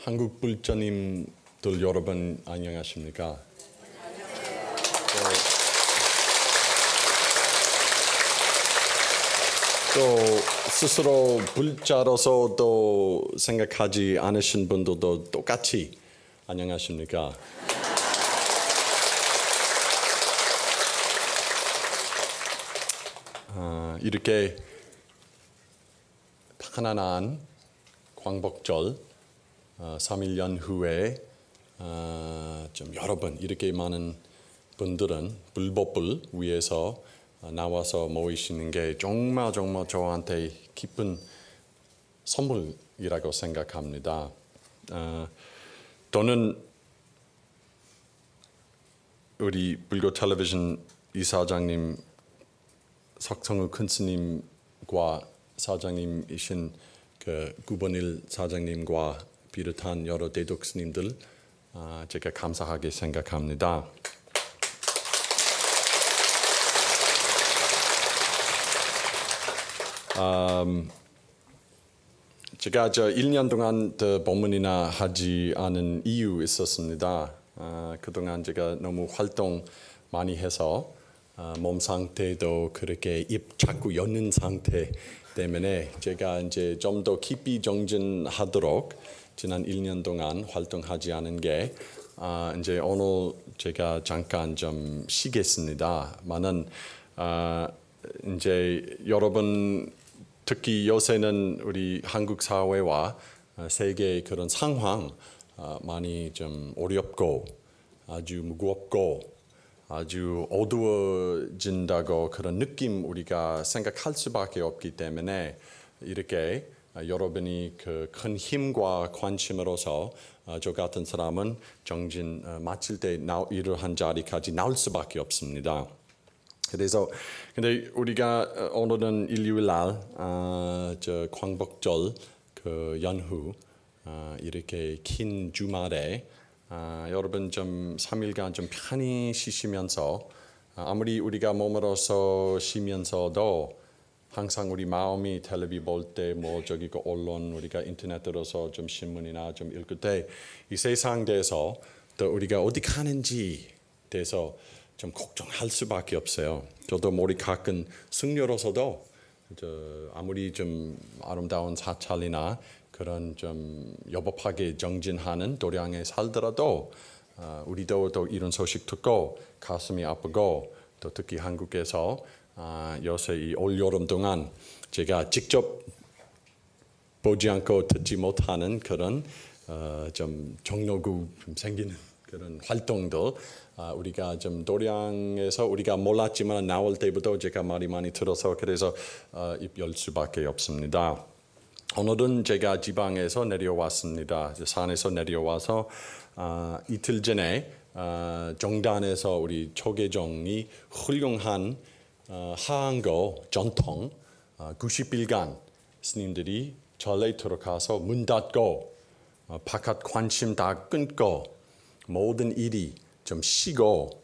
한국 불자님들 여러분 안녕하십니까? 또 스스로 불자로서 또 생각하지 않으신 분들도 똑같이 안녕하십니까? 이렇게 편안한 광복절 3일 연후에 좀 여러분 이렇게 많은 분들은 불법을 위해서 나와서 모이시는 게 정말 저한테 기쁜 선물이라고 생각합니다. 저는 우리 불교 텔레비전 이사장님 석성우 큰 스님과 사장님이신 그 구본일 사장님과 비롯한 여러 대독 스님들 제가 감사하게 생각합니다. 제가 1년 동안 법문이나 하지 않은 이유 있었습니다. 그동안 제가 너무 활동 많이 해서 몸 상태도 그렇게 입 자꾸 여는 상태 때문에 제가 이제 좀 더 깊이 정진하도록 지난 1년 동안 활동하지 않은 게 이제 오늘 제가 잠깐 좀 쉬겠습니다만은 이제 여러분 특히 요새는 우리 한국 사회와 세계 그런 상황 많이 좀 어렵고 아주 무겁고 아주 어두워진다고 그런 느낌 우리가 생각할 수밖에 없기 때문에 이렇게 여러분이 그 큰 힘과 관심으로서 저 같은 사람은 정진 마칠 때 이러한 자리까지 나올 수밖에 없습니다. 그래서 근데 우리가 오늘은 일요일 날 저 광복절 그 연후 이렇게 긴 주말에 여러분 좀 3일간 좀 편히 쉬시면서 아무리 우리가 몸으로서 쉬면서도 항상 우리 마음이 텔레비 볼 때 뭐 저기 그 언론 우리가 인터넷 들어서 좀 신문이나 좀 읽을 때 이 세상 대해서 또 우리가 어디 가는지 대해서 좀 걱정할 수밖에 없어요. 저도 머리 깎은 승려로서도 아무리 좀 아름다운 사찰이나 그런 좀 여법하게 정진하는 도량에 살더라도 우리도 또 이런 소식 듣고 가슴이 아프고 또 특히 한국에서 요새 이 올여름 동안 제가 직접 보지 않고 듣지 못하는 그런 좀 종로구 좀 생기는 그런 활동들 우리가 좀 도량에서 우리가 몰랐지만 나올 때부터 제가 말이 많이 들어서 그래서 입 열 수밖에 없습니다. 오늘은 제가 지방에서 내려왔습니다. 산에서 내려와서 이틀 전에 정단에서 우리 초계종이 훌륭한 하한거 전통 90일간 스님들이 절에 들어가서 문 닫고 바깥 관심 다 끊고 모든 일이 좀 쉬고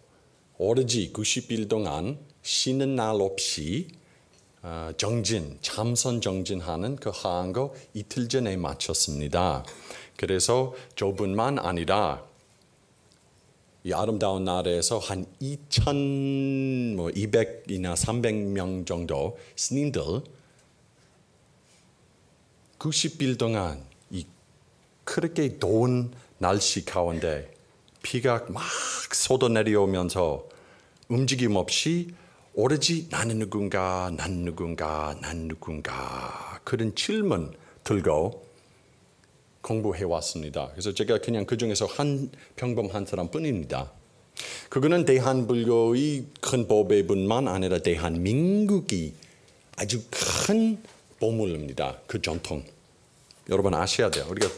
오로지 90일 동안 쉬는 날 없이 정진, 참선 정진하는 그 하한거 이틀 전에 마쳤습니다. 그래서 저뿐만 아니라 이 아름다운 나라에서 한 2,200이나 300명 정도 스님들 90일 동안 이 그렇게 더운 날씨 가운데 비가 막 쏟아 내려오면서 움직임 없이 오로지 나는 누군가, 난 누군가, 난 누군가 그런 질문 들고 공부해 왔습니다. 그래서 제가 그냥 그 중에서 한 평범한 사람뿐입니다. 그거는 대한불교의 큰 보배뿐만 아니라 대한민국이 아주 큰 보물입니다. 그 전통 여러분 아셔야 돼요. 우리가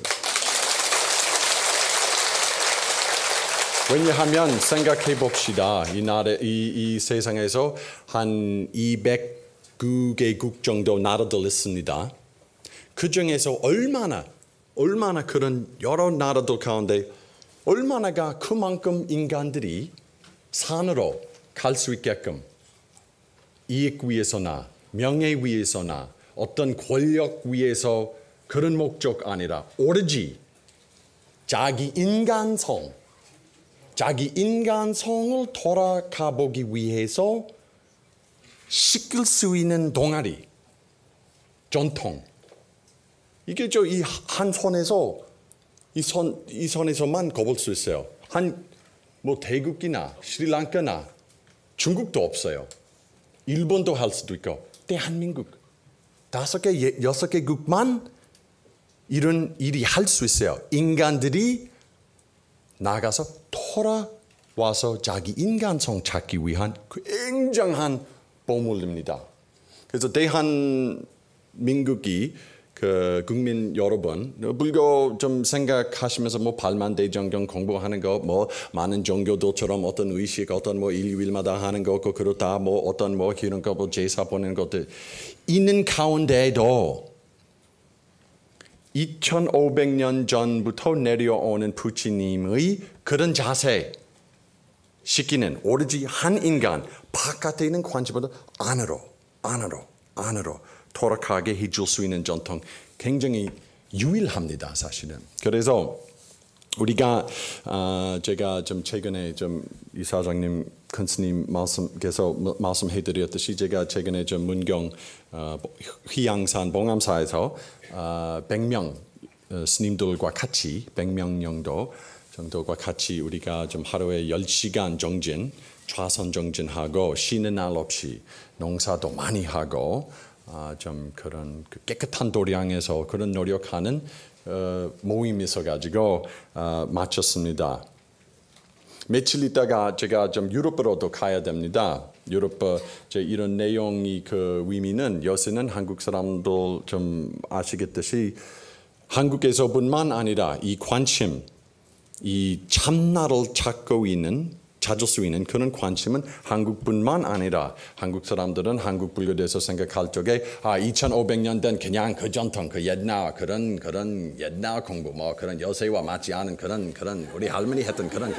왜냐하면 생각해 봅시다. 이 세상에서 한 209개국 정도 나라들 있습니다. 그 중에서 얼마나 그런 여러 나라들 가운데 얼마나가 그만큼 인간들이 산으로 갈 수 있게끔 이익 위해서나 명예 위해서나 어떤 권력 위해서 그런 목적 아니라 오로지 자기 인간성을 돌아가 보기 위해서 시킬 수 있는 동아리, 전통. 이게 이 한 손에서 이 손에서만 꼽을 수 있어요. 태국이나 스리랑카나 중국도 없어요. 일본도 할 수도 있고 대한민국 5개, 6개국만 이런 일이 할 수 있어요. 인간들이 나가서 돌아와서 자기 인간성 찾기 위한 굉장한 보물입니다. 그래서 대한민국이 국민 여러분, 불교 좀 생각하시면서 발만대정경 공부하는 거, 많은 종교들처럼 어떤 의식, 어떤 일요일마다 하는 거, 그렇다, 어떤 이런 거, 제사 보내는 것들 있는 가운데도 2500년 전부터 내려오는 부처님의 그런 자세 시키는 오로지 한 인간, 바깥에 있는 관심보다 안으로 돌아가게 해줄 수 있는 전통 굉장히 유일합니다, 사실은. 그래서 우리가 제가 좀 최근에 이사장님, 큰 스님 말씀해드렸듯이 제가 최근에 문경 휘양산 봉암사에서 100명 스님들과 같이 100명 정도가 같이 우리가 하루에 10시간 정진, 좌선 정진하고 쉬는 날 없이 농사도 많이 하고 그런 깨끗한 도량에서 그런 노력하는 모임이 있어가지고 마쳤습니다. 며칠 있다가 제가 유럽으로도 가야 됩니다. 유럽 이런 내용이 의미는 요새는 한국 사람들 아시겠듯이 한국에서뿐만 아니라 이 관심, 이 참나를 찾을 수 있는 그런 관심은 한국뿐만 아니라 한국 사람들은 한국 불교에서 생각할 적에 2500년 된 그냥 그 전통, 옛날 그런 옛날 공부, 그런 요새와 맞지 않은 그런 우리 할머니 했던 그런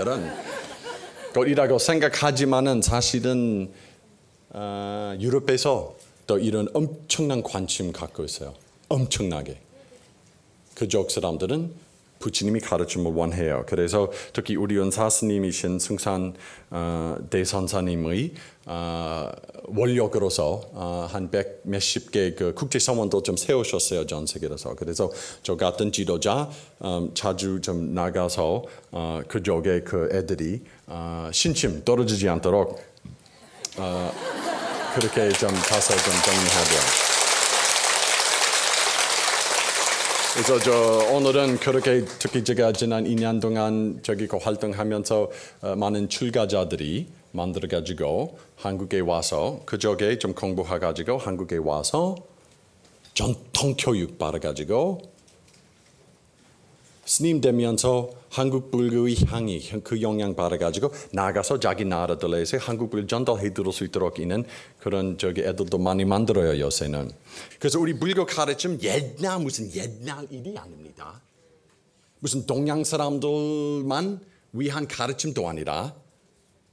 것이라고 생각하지만은 사실은 유럽에서 또 이런 엄청난 관심 갖고 있어요. 엄청나게. 그쪽 사람들은 부처님이 가르침을 원해요. 그래서 특히 우리 은사 스님이신 승산 대선사님의 원력으로서 한 100 몇십 개 국제 서원도 세우셨어요, 전 세계에서. 그래서 저 같은 지도자 자주 나가서 그쪽에 애들이 신심 떨어지지 않도록 그렇게 가서 정리해야 돼요. 그래서 오늘은 그렇게 특히 제가 지난 2년 동안 활동하면서 많은 출가자들이 만들어가지고 한국에 와서 그쪽에 공부해가지고 한국에 와서 전통 교육 받아가지고 스님 되면서 한국 불교의 향이 그 영향 받아가지고 나가서 자기 나라들에서 한국 불교 전달해 드릴 수 있도록 있는 그런 애들도 많이 만들어요, 요새는. 그래서 우리 불교 가르침 무슨 옛날 일이 아닙니다. 무슨 동양 사람들만 위한 가르침도 아니라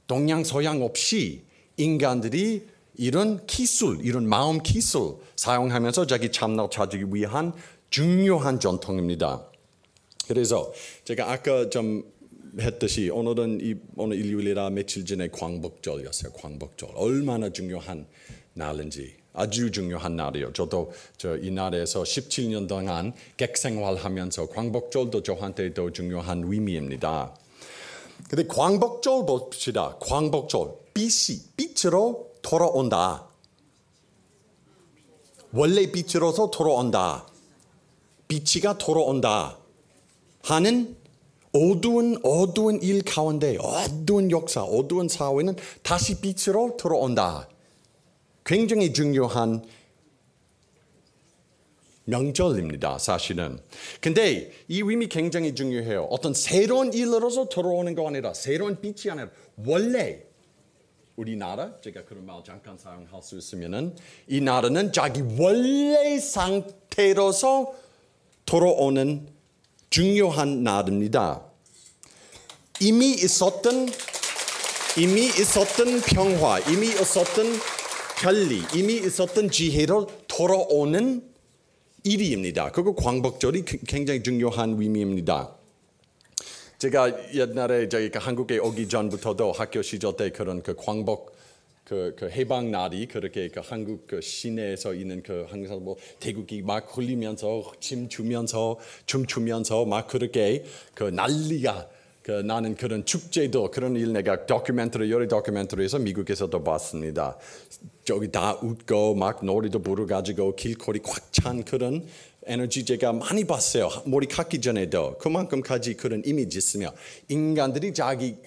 동양 서양 없이 인간들이 이런 기술, 이런 마음 기술 사용하면서 자기 참나를 찾기 위한 중요한 전통입니다. 그래서 제가 아까 했듯이 오늘 일요일이라 며칠 전에 광복절이었어요. 광복절 얼마나 중요한 날인지 아주 중요한 날이에요. 저도 이 날에서 17년 동안 객생활하면서 광복절도 저한테 더 중요한 의미입니다. 근데 광복절 봅시다. 광복절 빛으로 돌아온다. 원래 빛으로서 돌아온다. 빛이가 돌아온다. 하는 어두운 일 가운데 어두운 역사, 어두운 사회는 다시 빛으로 들어온다. 굉장히 중요한 명절입니다, 사실은. 근데 이 의미 굉장히 중요해요. 어떤 새로운 일로서 들어오는 거 아니라 새로운 빛이 아니라 원래 우리나라, 제가 그런 말 잠깐 사용할 수 있으면은 이 나라는 자기 원래 상태로서 돌아오는 중요한 나라입니다. 이미 있었던 평화, 이미 있었던 편리, 이미 있었던 지혜를 돌아오는 일입니다. 그거 광복절이 굉장히 중요한 의미입니다. 제가 옛날에 저희 한국에 오기 전부터도 학교 시절 때 그런 그 광복 그 해방 날이 그렇게 그 한국 그 시내에서 있는 그 항상 뭐 태국이 막 흘리면서 춤추면서 막 그렇게 그 난리가 그 나는 그런 축제도 그런 일 내가 여러 다큐멘터리에서 미국에서도 봤습니다. 저기 다 웃고 막 노래도 부르가지고 길거리 꽉 찬 그런 에너지 제가 많이 봤어요. 머리 감기 전에도 그만큼까지 그런 이미지 있으며 인간들이 자기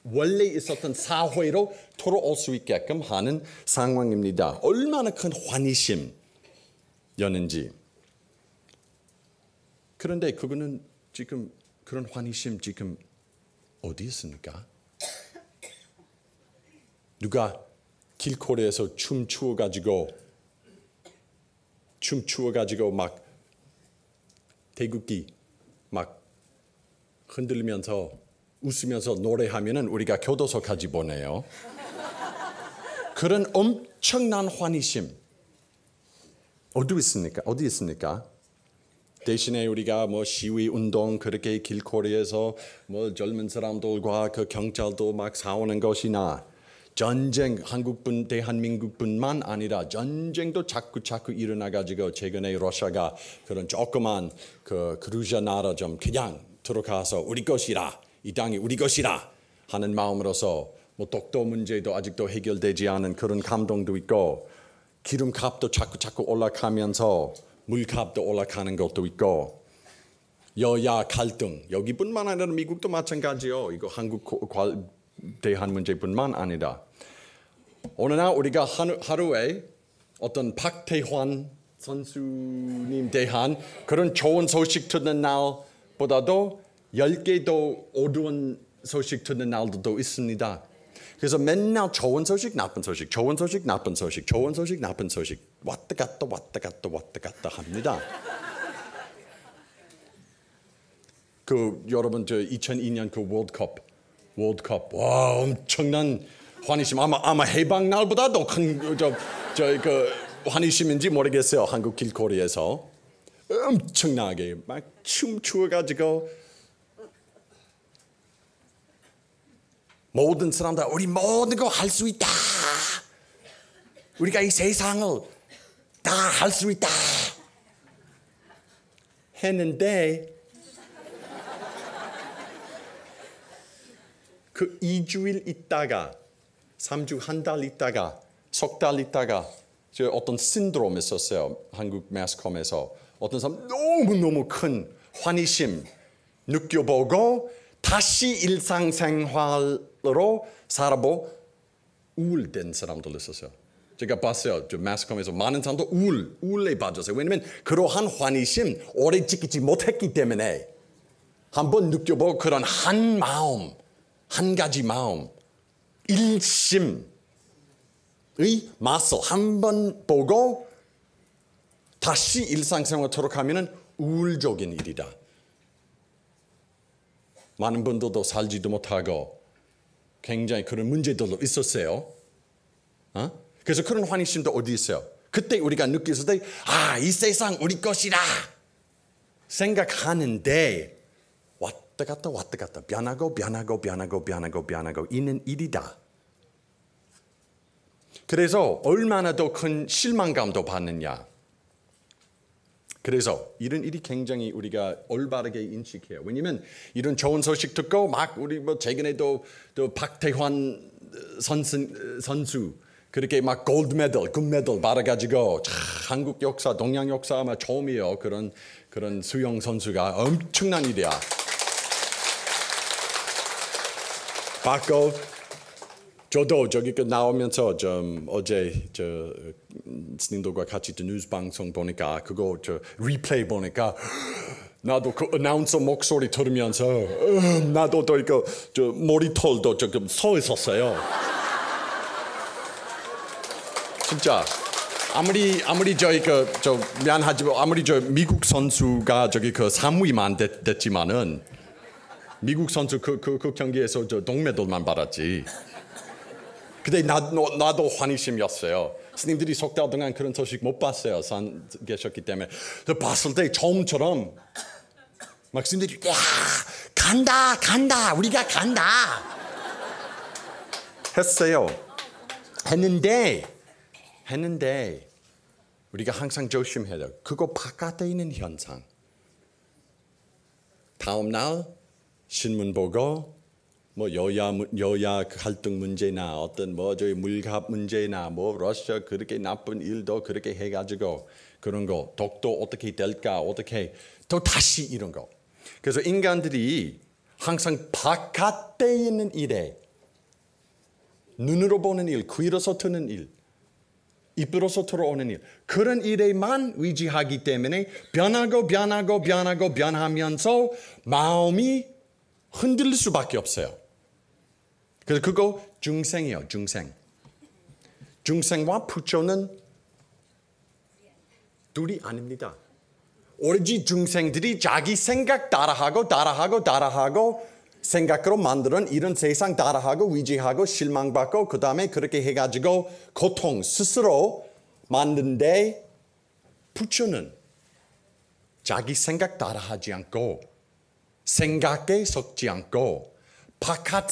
원래 있었던 사회로 돌아올 수 있게끔 하는 상황입니다. 얼마나 큰 환희심이었는지. 그런데 그거는 지금 그런 환희심 지금 어디 있습니까? 누가 길거리에서 춤추어가지고 막 태극기 막 흔들면서 웃으면서 노래하면은 우리가 교도소까지 보내요. 그런 엄청난 환희심 어디 있습니까? 대신에 우리가 뭐 시위 운동 그렇게 길거리에서 뭐 젊은 사람들과 그 경찰도 막 싸우는 것이나 전쟁 대한민국뿐만 아니라 전쟁도 자꾸 일어나 가지고 최근에 러시아가 그런 조그만 그 그루지아 나라 좀 그냥 들어가서 우리 것이라 이 땅이 우리 것이라 하는 마음으로서 뭐 독도 문제도 아직도 해결되지 않은 그런 감동도 있고 기름값도 자꾸 올라가면서 물값도 올라가는 것도 있고 여야 갈등 여기뿐만 아니라 미국도 마찬가지요. 이거 한국 대한 문제뿐만 아니라 어느 날 우리가 하루에 어떤 박태환 선수님 대한 그런 좋은 소식 듣는 날보다도 10개 더 어두운 소식 듣는 날도 있습니다. 그래서 맨날 좋은 소식, 나쁜 소식, 좋은 소식, 나쁜 소식, 좋은 소식, 나쁜 소식 왔다 갔다 합니다. 그 여러분 저 2002년 그 월드컵 와 엄청난 환희심 아마 해방 날보다도 큰 그 환희심인지 모르겠어요. 한국 길거리에서 엄청나게 막 춤추어 가지고 모든 사람들 우리 모든 거 할 수 있다. 우리가 이 세상을 다 할 수 있다. 했는데 그 2주일 있다가 3주 한 달 있다가 석 달 있다가 저 어떤 신드롬이 있었어요. 한국 매스컴에서 어떤 사람 너무 큰 환희심 느껴보고 다시 일상생활로 살아보 우울된 사람들 있었어요. 제가 봤어요. 저 매스컴에서 많은 사람도 우울에 빠졌어요. 왜냐하면 그러한 환희심 오래 지키지 못했기 때문에 한번 느껴보고 그런 한 가지 마음 일심의 맛을 한번 보고 다시 일상생활 돌아가면 우울적인 일이다. 많은 분들도 살지도 못하고 굉장히 그런 문제들도 있었어요. 그래서 그런 환희심도 어디 있어요? 그때 우리가 느꼈을 때 이 세상 우리 것이라 생각하는데 왔다 갔다 변하고 있는 일이다. 그래서 얼마나 더 큰 실망감도 받느냐. 그래서 이런 일이 굉장히 우리가 올바르게 인식해요. 왜냐하면 이런 좋은 소식 듣고 막 우리 뭐 최근에도 또 박태환 선수 그렇게 막 금메달 받아가지고 한국 역사, 동양 역사 아마 처음이에요. 그런 수영 선수가 엄청난 일이야. 받고 저도 저기 나오면서 좀 어제 스님들과 같이 뉴스 방송 보니까 그거 리플레이 보니까 나도 그 어나운서 목소리 들으면서 나도 또 이거 머리털도 조금 서 있었어요. 진짜 아무리 미안하지만 아무리 미국 선수가 그 3위만 됐지만은 미국 선수 그 경기에서 동메달만 받았지. 근데 나도 환희심이었어요. 스님들이 석 달 동안 그런 소식 못 봤어요. 계셨기 때문에. 봤을 때 처음처럼 막 스님들이 간다. 우리가 간다. 했어요. 했는데 우리가 항상 조심해야 돼요. 그거 바깥에 있는 현상. 다음 날 신문 보고 뭐 여야 갈등 문제나 어떤 뭐 저희 물값 문제나 뭐 러시아 그렇게 나쁜 일도 그렇게 해가지고 그런 거 독도 어떻게 될까 어떻게 또 다시 이런 거. 그래서 인간들이 항상 바깥에 있는 일에 눈으로 보는 일, 귀로서 듣는 일, 입으로서 들어오는 일 그런 일에만 의지하기 때문에 변하면서 마음이 흔들릴 수밖에 없어요. 그래서 그거 중생이에요. 중생과 부처는 둘이 아닙니다. 오로지 중생들이 자기 생각 따라하고 생각으로 만드는 이런 세상 따라하고 의지하고 실망받고 그 다음에 그렇게 해가지고 고통 스스로 만드는데 부처는 자기 생각 따라하지 않고 생각에 섞지 않고 바깥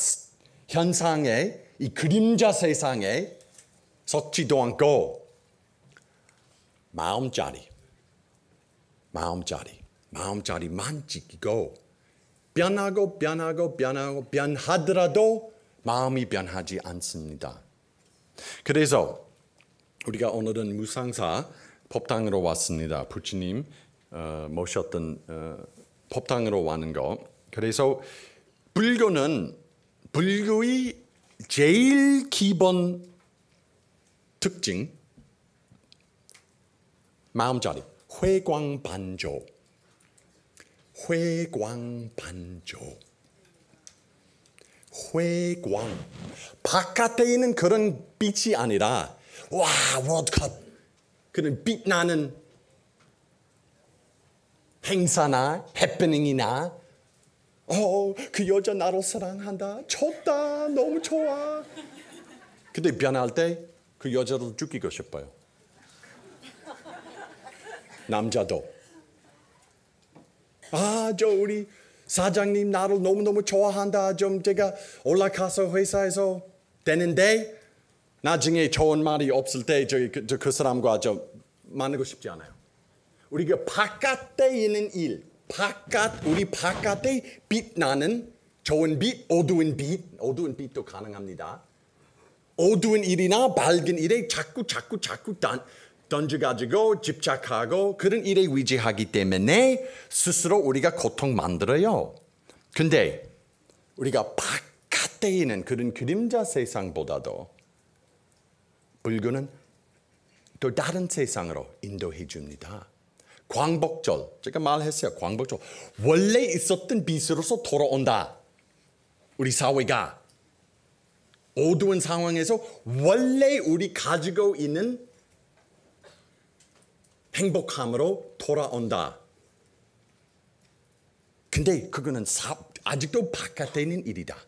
현상에 이 그림자 세상에 섞지도 않고 마음자리만 지키고 변하더라도 마음이 변하지 않습니다. 그래서 우리가 오늘은 무상사 법당으로 왔습니다. 부처님 모셨던 법당으로 와는 거. 그래서 불교의 제일 기본 특징 마음자리 회광반조 바깥에 있는 그런 빛이 아니라 와 월드컵 그런 빛나는 행사나 해프닝이나 그 여자 나를 사랑한다 좋다 너무 좋아 근데 변할 때 그 여자를 죽이고 싶어요. 남자도 저 우리 사장님 나를 너무너무 좋아한다 좀 제가 올라가서 회사에서 되는데 나중에 좋은 말이 없을 때 그 사람과 좀 만나고 싶지 않아요. 우리가 바깥에 있는 일 우리 바깥에 빛나는 좋은 빛, 어두운 빛도 가능합니다. 어두운 일이나 밝은 일에 자꾸 던져가지고 집착하고 그런 일에 의지하기 때문에 스스로 우리가 고통 만들어요. 근데 우리가 바깥에 있는 그런 그림자 세상보다도 불교는 또 다른 세상으로 인도해 줍니다. 광복절, 제가 말했어요. 광복절 원래 있었던 빛으로서 돌아온다. 우리 사회가 어두운 상황에서 원래 우리 가지고 있는 행복함으로 돌아온다. 근데 그거는 아직도 바깥에 있는 일이다.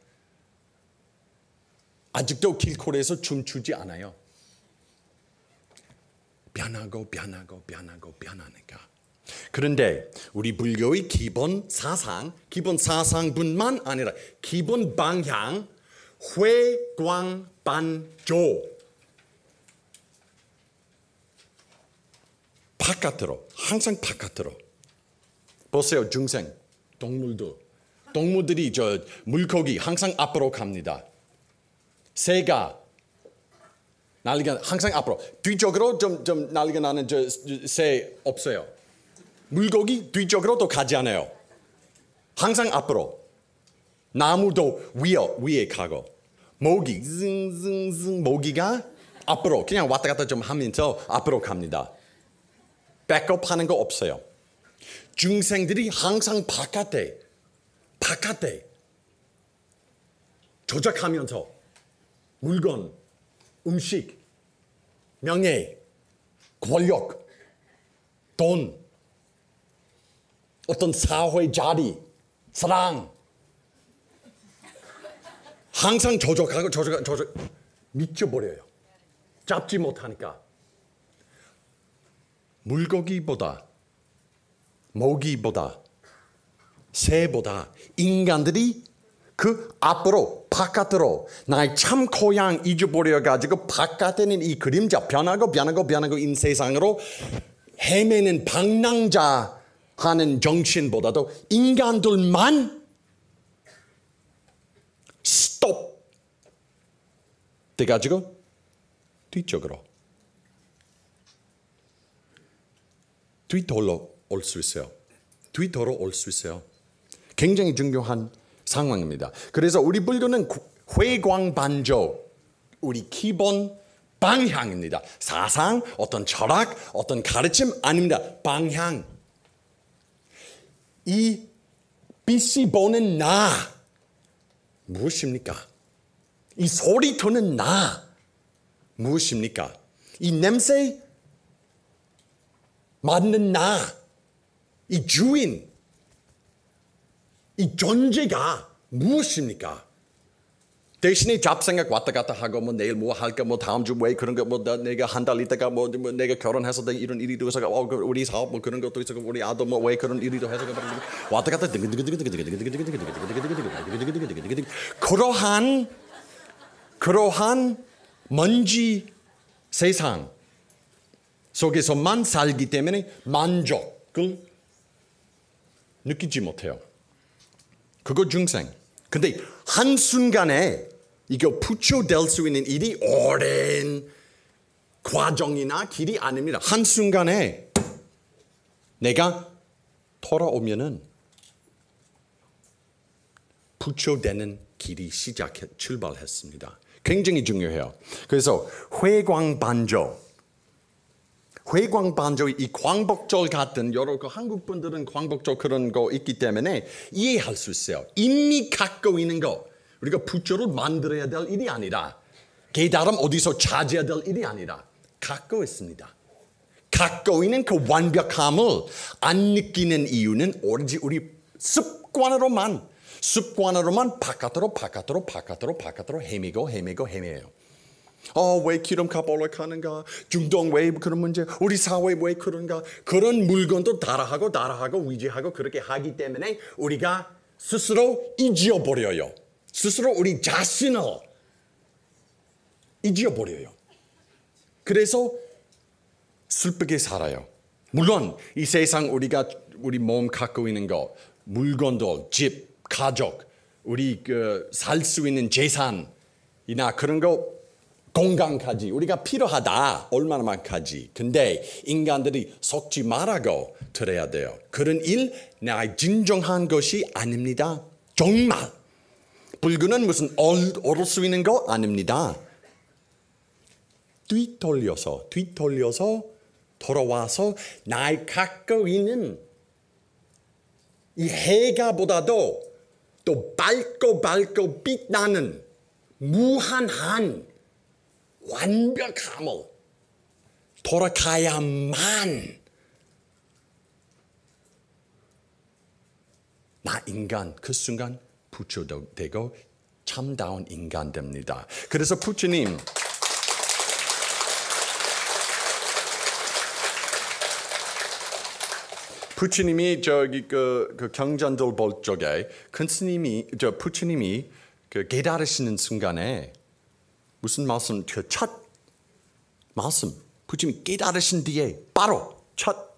아직도 길거리에서 춤추지 않아요. 변하니까. 그런데 우리 불교의 기본 사상뿐만 아니라 기본 방향 회광반조 항상 바깥으로 보세요. 중생 동물들이 물고기 항상 앞으로 갑니다. 새가 난리가 항상 앞으로 뒤쪽으로 좀 난리가 나는 새 없어요. 물고기 뒤쪽으로도 가지 않아요. 항상 앞으로. 나무도 위에 가고 모기 모기가 앞으로 그냥 왔다 갔다 좀 하면서 앞으로 갑니다. 백업하는 거 없어요. 중생들이 항상 바깥에 조작하면서 물건, 음식, 명예, 권력, 돈, 어떤 사회 자리, 사랑 항상 조작하고 미쳐버려요. 잡지 못하니까. 모기보다 새보다 인간들이 그 앞으로 바깥으로 나의 참 고향 잊어버려 가지고 바깥에는 이 그림자 변하고 인 세상으로 헤매는 방랑자 하는 정신보다도 인간들만 스톱 돼가지고 뒤쪽으로 뒤돌로 올 수 있어요. 뒤돌아 올 수 있어요. 굉장히 중요한 상황입니다. 그래서 우리 불교는 회광반조, 우리 기본 방향입니다. 사상, 어떤 철학, 어떤 가르침 아닙니다. 방향. 이 빛이 보는 나 무엇입니까? 이 소리터는 나 무엇입니까? 이 냄새 맡는 나, 이 주인, 이 존재가 무엇입니까? 대신에 잡생각 왔다 갔다 하고 뭐 내일 뭐 할까 뭐 다음 주 왜 그런 거 뭐 내가 한 달 있다가 뭐 내가 결혼해서 이런 일이 있어서 우리 사업 뭐 그런 것도 있어 우리 아들 뭐 왜 그런 일이 해서 왔다 갔다 그러한 먼지 세상 속에서만 살기 때문에 만족을 느끼지 못해요. 그거 중생. 근데 한순간에 이거 부처될 수 있는 일이 오랜 과정이나 길이 아닙니다. 한순간에 내가 돌아오면은 부처되는 길이 출발했습니다. 굉장히 중요해요. 그래서 회광반조 이 광복절 같은 여러 한국 분들은 광복절 그런 거 있기 때문에 이해할 수 있어요. 이미 갖고 있는 거 우리가 부처를 만들어야 될 일이 아니라 깨달음 어디서 찾아야 될 일이 아니라 갖고 있습니다. 갖고 있는 그 완벽함을 안 느끼는 이유는 오로지 우리 습관으로만 바깥으로 헤매요. 왜 기름값 올라가는가? 중동 왜 그런 문제? 우리 사회 왜 그런가? 그런 물건도 따라하고 위지하고 그렇게 하기 때문에 우리가 스스로 잊어버려요. 스스로 우리 자신을 잊어버려요. 그래서 슬프게 살아요. 물론 이 세상 우리 몸 갖고 있는 거, 물건도, 집, 가족, 우리 살 수 있는 재산이나 그런 거 건강까지 우리가 필요하다. 얼마나만까지. 근데 인간들이 속지 말라고 들어야 돼요. 그런 일 나 진정한 것이 아닙니다. 정말. 불교는 무슨 얻을 수 있는 거 아닙니다. 뒤돌려서 돌아와서 나의 갖고 있는 이 해가보다도 또 밝고 빛나는 무한한 완벽함을 돌아가야만 나 인간 그 순간 부처도 되고 참다운 인간 됩니다. 그래서 부처님이 저기 그 경전들 볼 적에 큰 스님이 부처님이 그 깨달으시는 순간에 무슨 말씀? 그 첫 말씀 부처님이 깨달으신 뒤에 바로 첫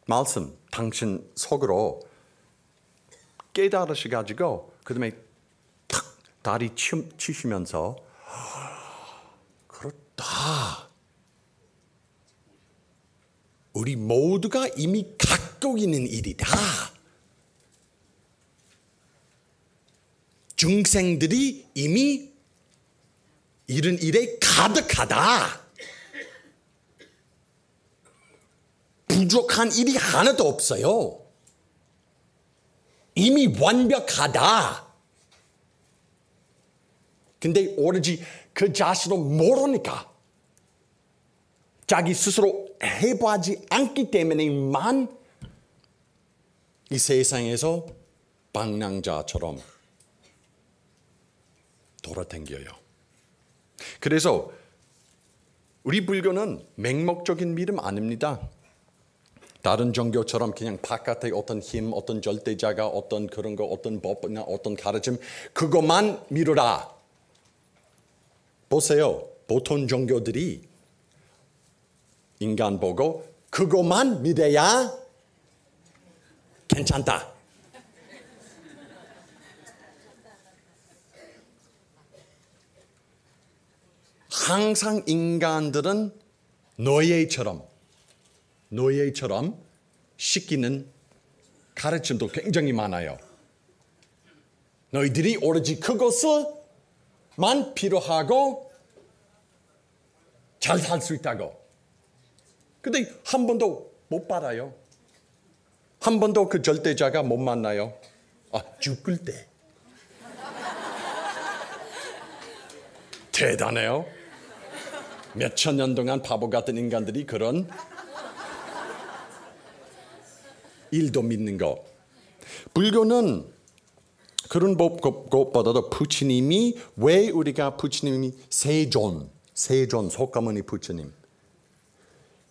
말씀 당신 속으로 깨달으셔가지고 그 다음에 탁 다리 치시면서 그렇다. 우리 모두가 이미 갖고 있는 일이다. 중생들이 이미 이런 일에 가득하다. 부족한 일이 하나도 없어요. 이미 완벽하다. 근데 오로지 그 자신을 모르니까 자기 스스로 해보지 않기 때문에만 이 세상에서 방랑자처럼 돌아다녀요. 그래서 우리 불교는 맹목적인 믿음 아닙니다. 다른 종교처럼 그냥 바깥에 어떤 힘, 어떤 절대자가 어떤 그런 거, 어떤 법이나 어떤 가르침 그것만 믿어라. 보세요. 보통 종교들이 인간 보고 그것만 믿어야 괜찮다. 항상 인간들은 노예처럼 시키는 가르침도 굉장히 많아요. 너희들이 오로지 그것을만 필요하고 잘 살 수 있다고. 근데 한 번도 못 받아요. 한 번도 그 절대자가 못 만나요. 죽을 때. 대단해요. 몇천 년 동안 바보 같은 인간들이 그런 일도 믿는 거. 불교는 그런 것보다도 부처님이 왜 우리가 부처님이 세존 석가모니 부처님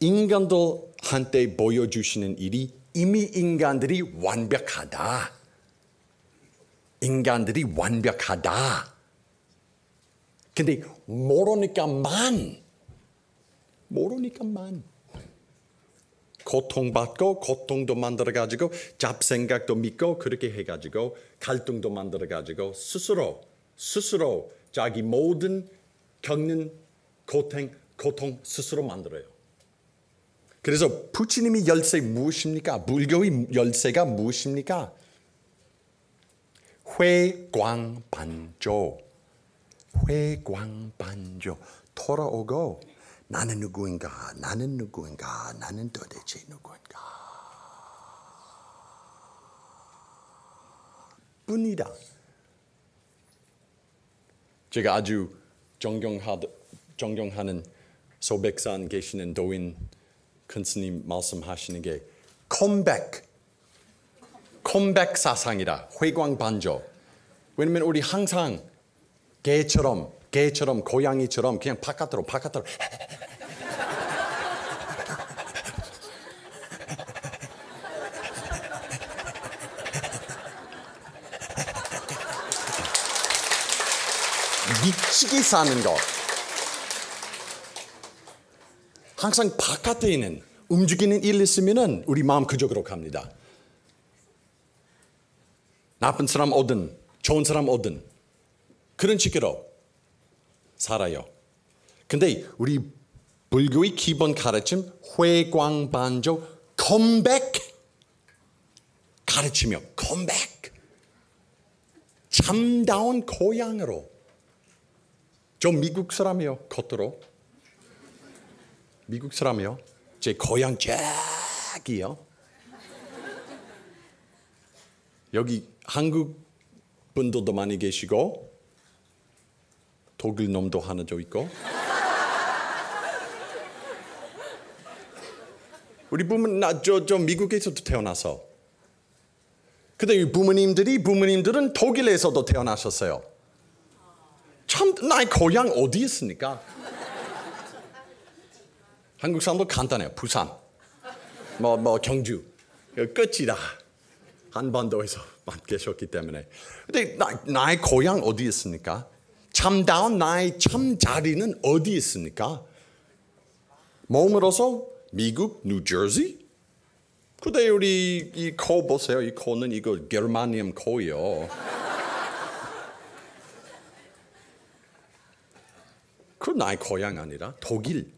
인간들한테 보여주시는 일이 이미 인간들이 완벽하다. 근데 모르니까만 고통받고 고통도 만들어가지고 잡생각도 믿고 그렇게 해가지고 갈등도 만들어가지고 스스로 자기 모든 겪는 고통 스스로 만들어요. 그래서 부처님의 열쇠 무엇입니까? 불교의 열쇠가 무엇입니까? 회광반조. 돌아오고 나는 누구인가? 나는 도대체 누구인가? 뿐이다. 제가 아주 존경하는 소백산 계시는 도인 큰 스님 말씀하시는 게 컴백 사상이다. 회광반조. 왜냐면 우리 항상 개처럼 고양이처럼 그냥 바깥으로 미치게 사는 거. 항상 바깥에 있는 움직이는 일 있으면은 우리 마음 그쪽으로 갑니다. 나쁜 사람 오든 좋은 사람 오든 그런 식으로 살아요. 근데 우리 불교의 기본 가르침 회광반조 컴백 가르치며 참다운 고향으로. 저 미국 사람이요. 겉으로 미국 사람이요. 제 고향 저기요. 여기 한국 분들도 많이 계시고 독일 놈도 하나 더 있고. 우리 부모님 저 미국에서도 태어나서. 근데 부모님들은 독일에서도 태어나셨어요. 참 나의 고향 어디 있습니까? 한국 사람도 간단해요. 부산, 경주, 끝이다. 한반도에서만 계셨기 때문에. 근데 나의 고향 어디 있습니까? 참다운 나의 참 자리는 어디 있습니까? 몸으로서 미국, 뉴저지? 근데 우리 이 코 보세요. 이 코는 이거 게르마늄 코예요. 그 나의 고향 아니라 독일.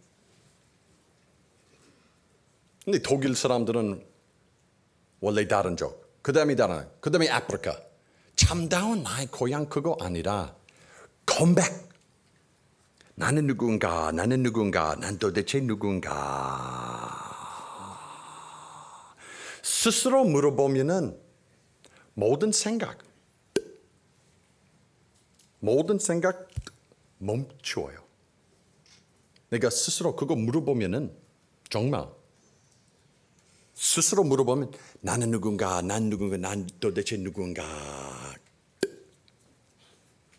근데 독일 사람들은 원래 다른 쪽. 그 다음에 아프리카. 참다운 나의 고향 그거 아니라 컴백. 나는 누군가, 난 도대체 누군가. 스스로 물어보면은 모든 생각 멈추어요. 내가 스스로 그거 물어보면은 정말 스스로 물어보면 나는 누군가, 난 도대체 누군가.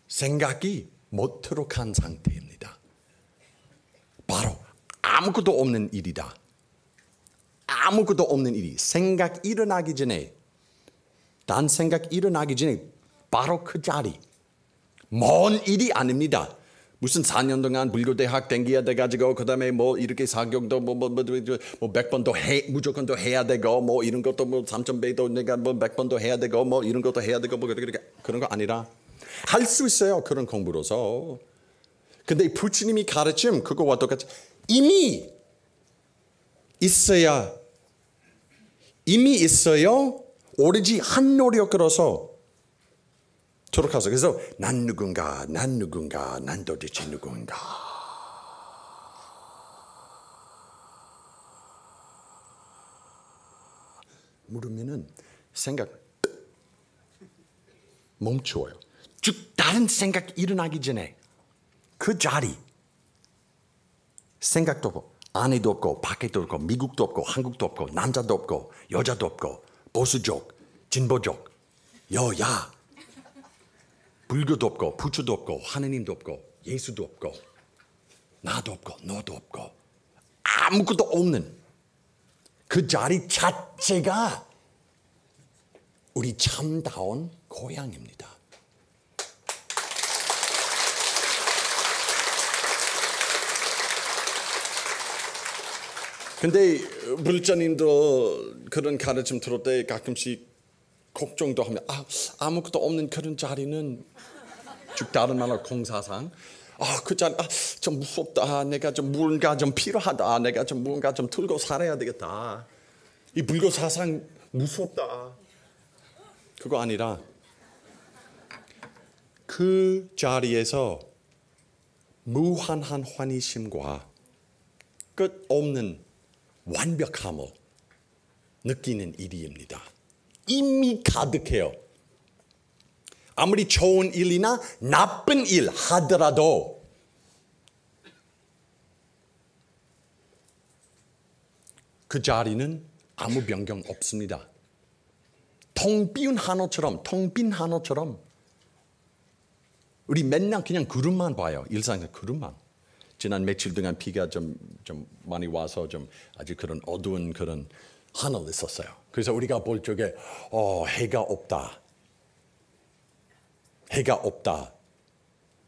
생각이 못도록 한 상태입니다. 바로 아무것도 없는 일이다. 아무것도 없는 일이 생각 일어나기 전에 단 생각 일어나기 전에 바로 그 자리 먼 일이 아닙니다. 무슨 4년 동안 불교대학 댕겨야 돼가지고 그다음에 뭐 이렇게 사경도 뭐 100번 더 무조건 더 해야 되고 뭐 이런 것도 뭐 3,000배도 내가 뭐 100번 더 해야 되고 뭐 이런 것도 해야 되고 뭐 그런 거 아니라 할 수 있어요. 그런 공부로서. 근데 부처님이 가르침 그거와 똑같이 이미 있어요. 오로지 한 노력으로서 돌아가서 그래서 난 누군가 난 도대체 누군가 물으면은 생각 멈추어요. 쭉 다른 생각 일어나기 전에 그 자리 생각도 없고 안에도 없고 밖에도 없고 미국도 없고 한국도 없고 남자도 없고 여자도 없고 보수적 진보적 여야 불교도 없고 부처도 없고 하느님도 없고 예수도 없고 나도 없고 너도 없고 아무것도 없는 그 자리 자체가 우리 참다운 고향입니다. 근데 불자님도 그런 가르침 들을 때 가끔씩 걱정도 하면 아무것도 없는 그런 자리는 즉 다른 말로 공사상 그 자리 좀 무섭다. 내가 좀 무언가 좀 필요하다. 내가 좀 무언가 좀 들고 살아야 되겠다. 이 불교 사상 무섭다. 그거 아니라 그 자리에서 무한한 환희심과 끝없는 완벽함을 느끼는 일입니다. 이미 가득해요. 아무리 좋은 일이나 나쁜 일 하더라도 그 자리는 아무 변경 없습니다. 텅 빈 한호처럼 우리 맨날 그냥 구름만 봐요. 일상에서 구름만. 지난 며칠 동안 비가 좀 많이 와서 좀 아주 그런 어두운 그런 하늘 있었어요. 그래서 우리가 볼 적에 해가 없다.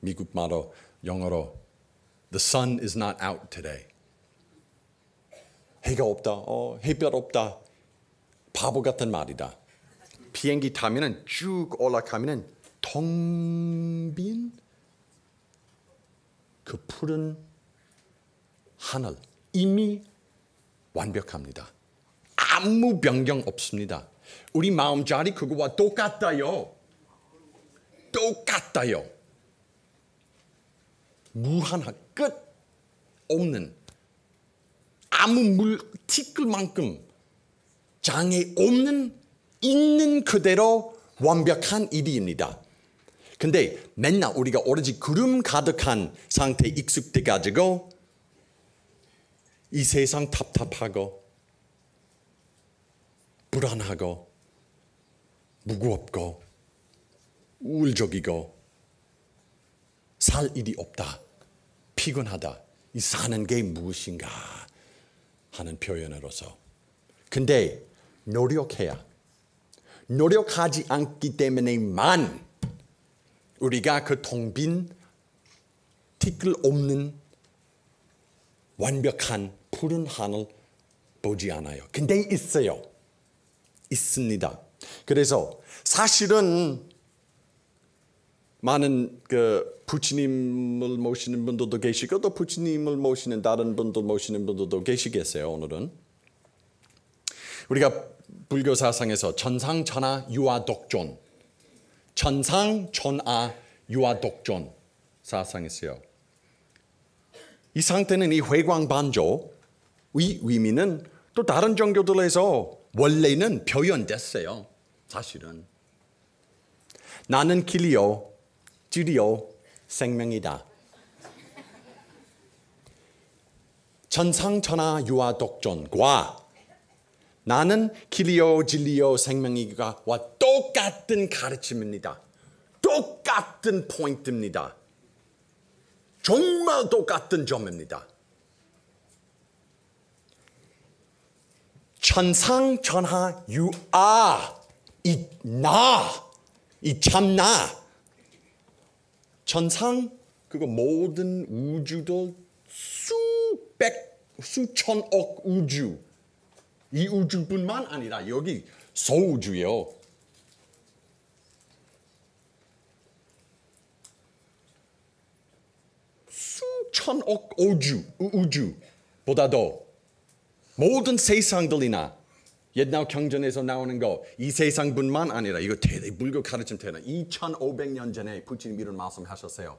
미국 말로 영어로 The sun is not out today. 해가 없다. 햇볕 없다. 바보 같은 말이다. 비행기 타면은 쭉 올라가면은 텅 빈 그 푸른 하늘 이미 완벽합니다. 아무 변경 없습니다. 우리 마음자리 그거와 똑같아요. 무한한 끝 없는 아무 티끌만큼 장애 없는 있는 그대로 완벽한 일입니다. 근데 맨날 우리가 오로지 구름 가득한 상태에 익숙돼 가지고 이 세상 답답하고 불안하고 무겁고 우울적이고 살 일이 없다. 피곤하다. 이 사는 게 무엇인가 하는 표현으로서. 근데 노력하지 않기 때문에만 우리가 그 텅 빈 티끌 없는 완벽한 푸른 하늘 보지 않아요. 근데 있어요. 있습니다. 그래서 사실은 많은 그 부처님을 모시는 분들도 계시고 또 부처님을 모시는 다른 분들 모시는 분들도 계시겠어요. 오늘은 우리가 불교 사상에서 천상천하 유아독존 천상천하 유아독존 사상이었어요. 이 상태는 이 회광반조 이 의미는 또 다른 종교들에서 원래는 표현됐어요. 사실은 나는 길이요 진리요 생명이다. 천상천하 유아독존과 나는 길이요 진리요 생명이가 똑같은 가르침입니다. 똑같은 포인트입니다. 정말 똑같은 점입니다. 천상 천하 유아 이 참나 천상 그거 모든 우주도 수천억 우주 이 우주뿐만 아니라 여기 소우주요. 수천억 우주보다도 모든 세상들이나 옛날 경전에서 나오는 거 이 세상뿐만 아니라 이거 불교 가르침 때는 2500년 전에 부처님 이런 말씀하셨어요.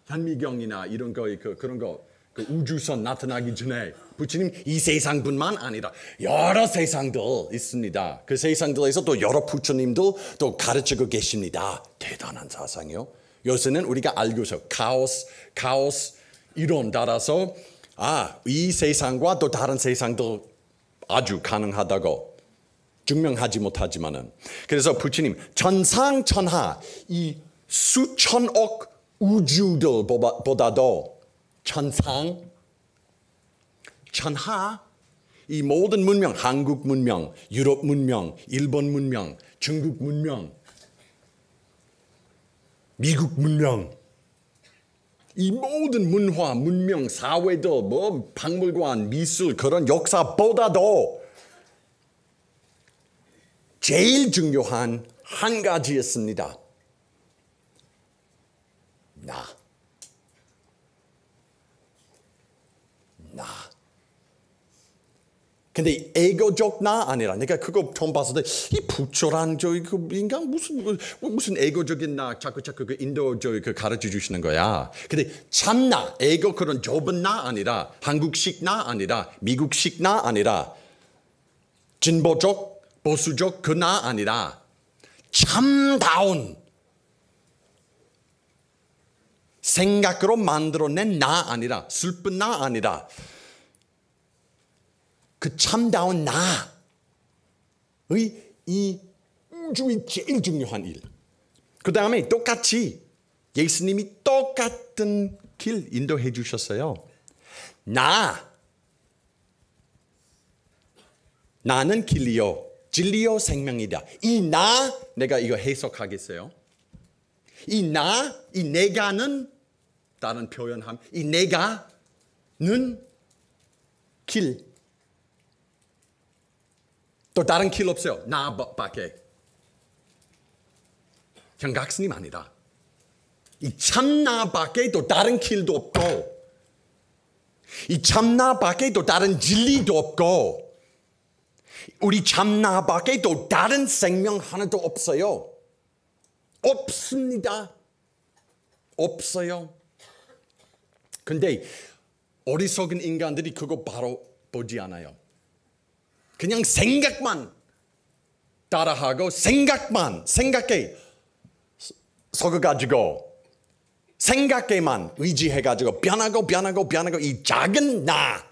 현미경이나 이런 거 그런 거 그 우주선 나타나기 전에 부처님 이 세상뿐만 아니라 여러 세상들 있습니다. 그 세상들에서 또 여러 부처님들 또 가르치고 계십니다. 대단한 사상이요. 요새는 우리가 알고 있어요. 카오스 이론 따라서 이 세상과 또 다른 세상들 아주 가능하다고 증명하지 못하지만은 그래서 부처님 천상천하 이 수천억 우주들보다도 천상 천하 이 모든 문명 한국 문명 유럽 문명 일본 문명 중국 문명 미국 문명 이 모든 문화 문명 사회들 뭐 박물관 미술 그런 역사보다도 제일 중요한 한 가지였습니다. 나. 근데 에고적 나 아니라 내가 그거 처음 봤을 때 이 부처란 그 인간 무슨 에고적인 나 자꾸 그 인도 그 가르쳐 주시는 거야. 근데 참나 에고 그런 좁은 나 아니라 한국식 나 아니라 미국식 나 아니라 진보적 보수적 그 나 아니라 참다운 생각으로 만들어낸 나 아니라 슬픈 나 아니라 그 참다운 나의 이 우주의 제일 중요한 일. 그 다음에 똑같이 예수님이 똑같은 길 인도해 주셨어요. 나는 길이요 진리요 생명이다. 내가 이거 해석하겠어요. 이 내가는 다른 표현함. 이 내가는 길. 또 다른 길 없어요. 나밖에. 현각스님 아니다. 이 참나밖에 또 다른 길도 없고 이 참나밖에 또 다른 진리도 없고 우리 참나밖에 또 다른 생명 하나도 없어요. 없습니다. 없어요. 근데 어리석은 인간들이 그거 바로 보지 않아요. 그냥 생각만 따라하고 생각에 속아가지고 생각에만 의지해가지고 변하고 이 작은 나,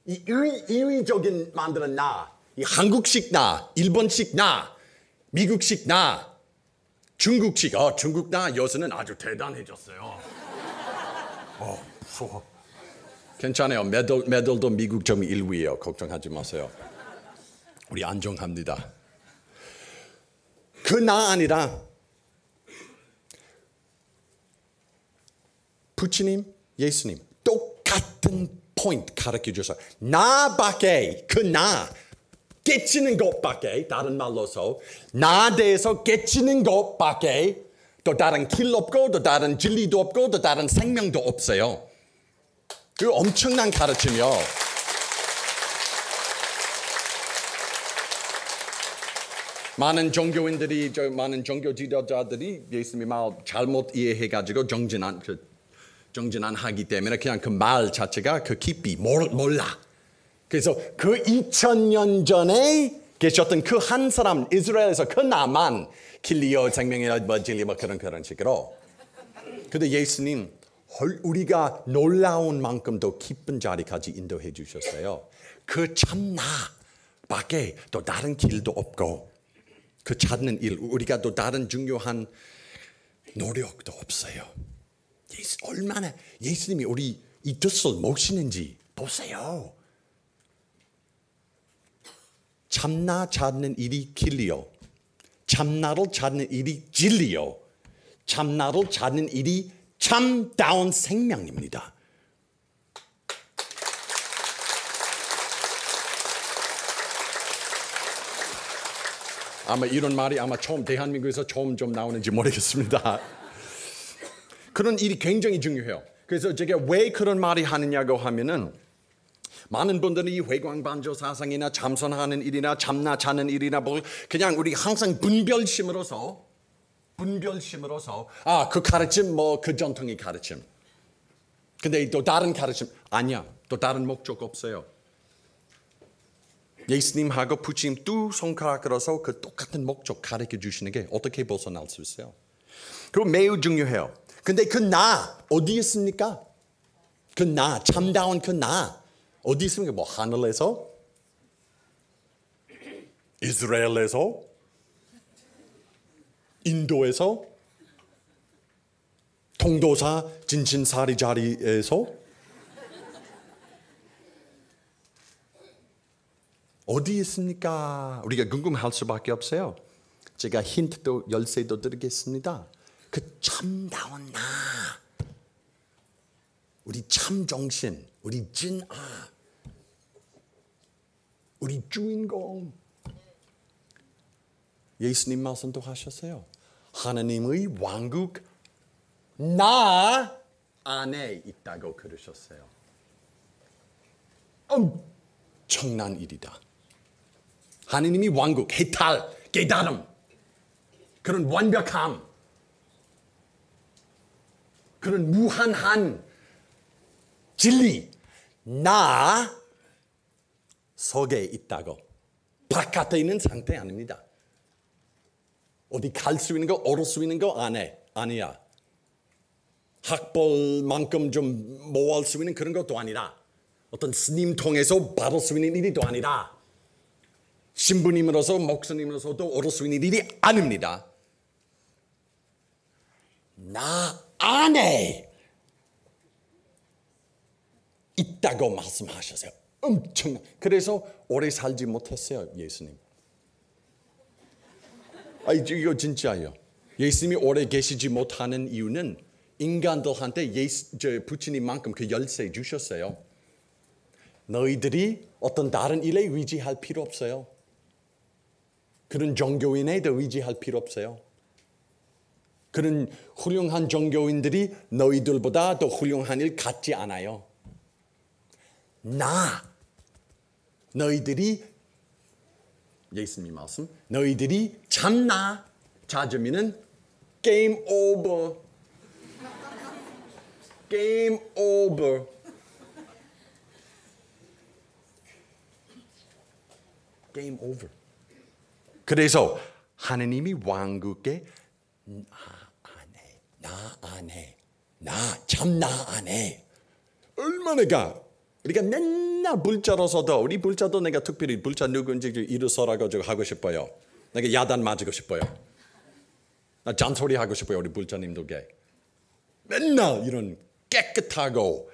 이 이의적인 만드는 나, 이 한국식 나, 일본식 나, 미국식 나, 중국식, 중국 나 요새는 아주 대단해졌어요. 괜찮아요. 메달도 미국 점 1위예요. 걱정하지 마세요. 우리 안정합니다. 그 나 아니라 부처님, 예수님 똑같은 포인트 가르쳐 주셔서 나밖에 그 나 깨치는 것밖에 다른 말로서 나 대해서 깨치는 것밖에 또 다른 길 없고 또 다른 진리도 없고 또 다른 생명도 없어요. 그 엄청난 가르침이요. 많은 종교인들이 많은 종교 지도자들이 예수님의 말 잘못 이해해가지고 정진하기 때문에 그냥 그 말 자체가 그 깊이 몰라. 그래서 그 2000년 전에 계셨던 그 한 사람 이스라엘에서 그 나만 길리요 생명이나 진리 그런 식으로. 근데 예수님 우리가 놀라운 만큼 더 깊은 자리까지 인도해 주셨어요. 그 참나 밖에 또 다른 길도 없고 그 찾는 일 우리가 또 다른 중요한 노력도 없어요. 얼마나 예수님이 우리 이 뜻을 모시는지 보세요. 참나 찾는 일이 길리요. 참나를 찾는 일이 진리요. 참나를 찾는 일이 참다운 생명입니다. 아마 이런 말이 아마 처음 대한민국에서 처음 좀 나오는지 모르겠습니다. 그런 일이 굉장히 중요해요. 그래서 제가 왜 그런 말이 하느냐고 하면은 많은 분들이 회광반조 사상이나 참선하는 일이나 참나 찾는 일이나 뭐 그냥 우리 항상 분별심으로서 그 가르침 뭐 그 전통의 가르침. 근데 또 다른 가르침 아니야. 또 다른 목적 없어요. 예수님하고 부처님 두 손가락으로서 그 똑같은 목적 가르쳐 주시는 게 어떻게 벗어날 수 있어요? 그거 매우 중요해요. 근데 그 나 어디 있습니까? 그 나 참다운 그 나 어디 있습니까? 뭐 하늘에서? 이스라엘에서? 인도에서? 통도사 진신사리 자리에서? 어디 있습니까? 우리가 궁금할 수밖에 없어요. 제가 힌트도 열쇠도 드리겠습니다. 그 참다운 나, 우리 참정신, 우리 진아, 우리 주인공. 예수님 말씀도 하셨어요. 하나님의 왕국 나 안에 있다고 그러셨어요. 엄청난 일이다. 하나님이 왕국, 해탈, 깨달음, 그런 완벽함, 그런 무한한 진리, 나 속에 있다고. 바깥에 있는 상태 아닙니다. 어디 갈 수 있는 거, 얻을 수 있는 거 아니야. 학벌만큼 좀 모을 수 있는 그런 것도 아니라, 어떤 스님 통해서 받을 수 있는 일이 또 아니라, 신부님으로서 목사님으로서도 얻을 수 있는 일이 아닙니다. 나 안에 있다고 말씀하셨어요. 엄청난. 그래서 오래 살지 못했어요, 예수님. 이거 진짜예요. 예수님이 오래 계시지 못하는 이유는 인간들한테 부처님만큼 그 열쇠 주셨어요. 너희들이 어떤 다른 일에 의지할 필요 없어요. 그런 종교인에도 의지할 필요 없어요. 그런 훌륭한 종교인들이 너희들보다 더 훌륭한 일 같지 않아요. 너희들이 예수님 말씀, 너희들이 참나 찾으면은 게임 오버. 게임 오버. 게임 오버. 그래서 하나님이 왕국에 참나 안에 얼마나 우리가 맨날 불자로서도 우리 불자도 내가 특별히 불자 누군지 일어서라고 하고 싶어요. 내가 야단 맞고 싶어요. 나 잔소리 하고 싶어요. 우리 불자님들께. 맨날 이런 깨끗하고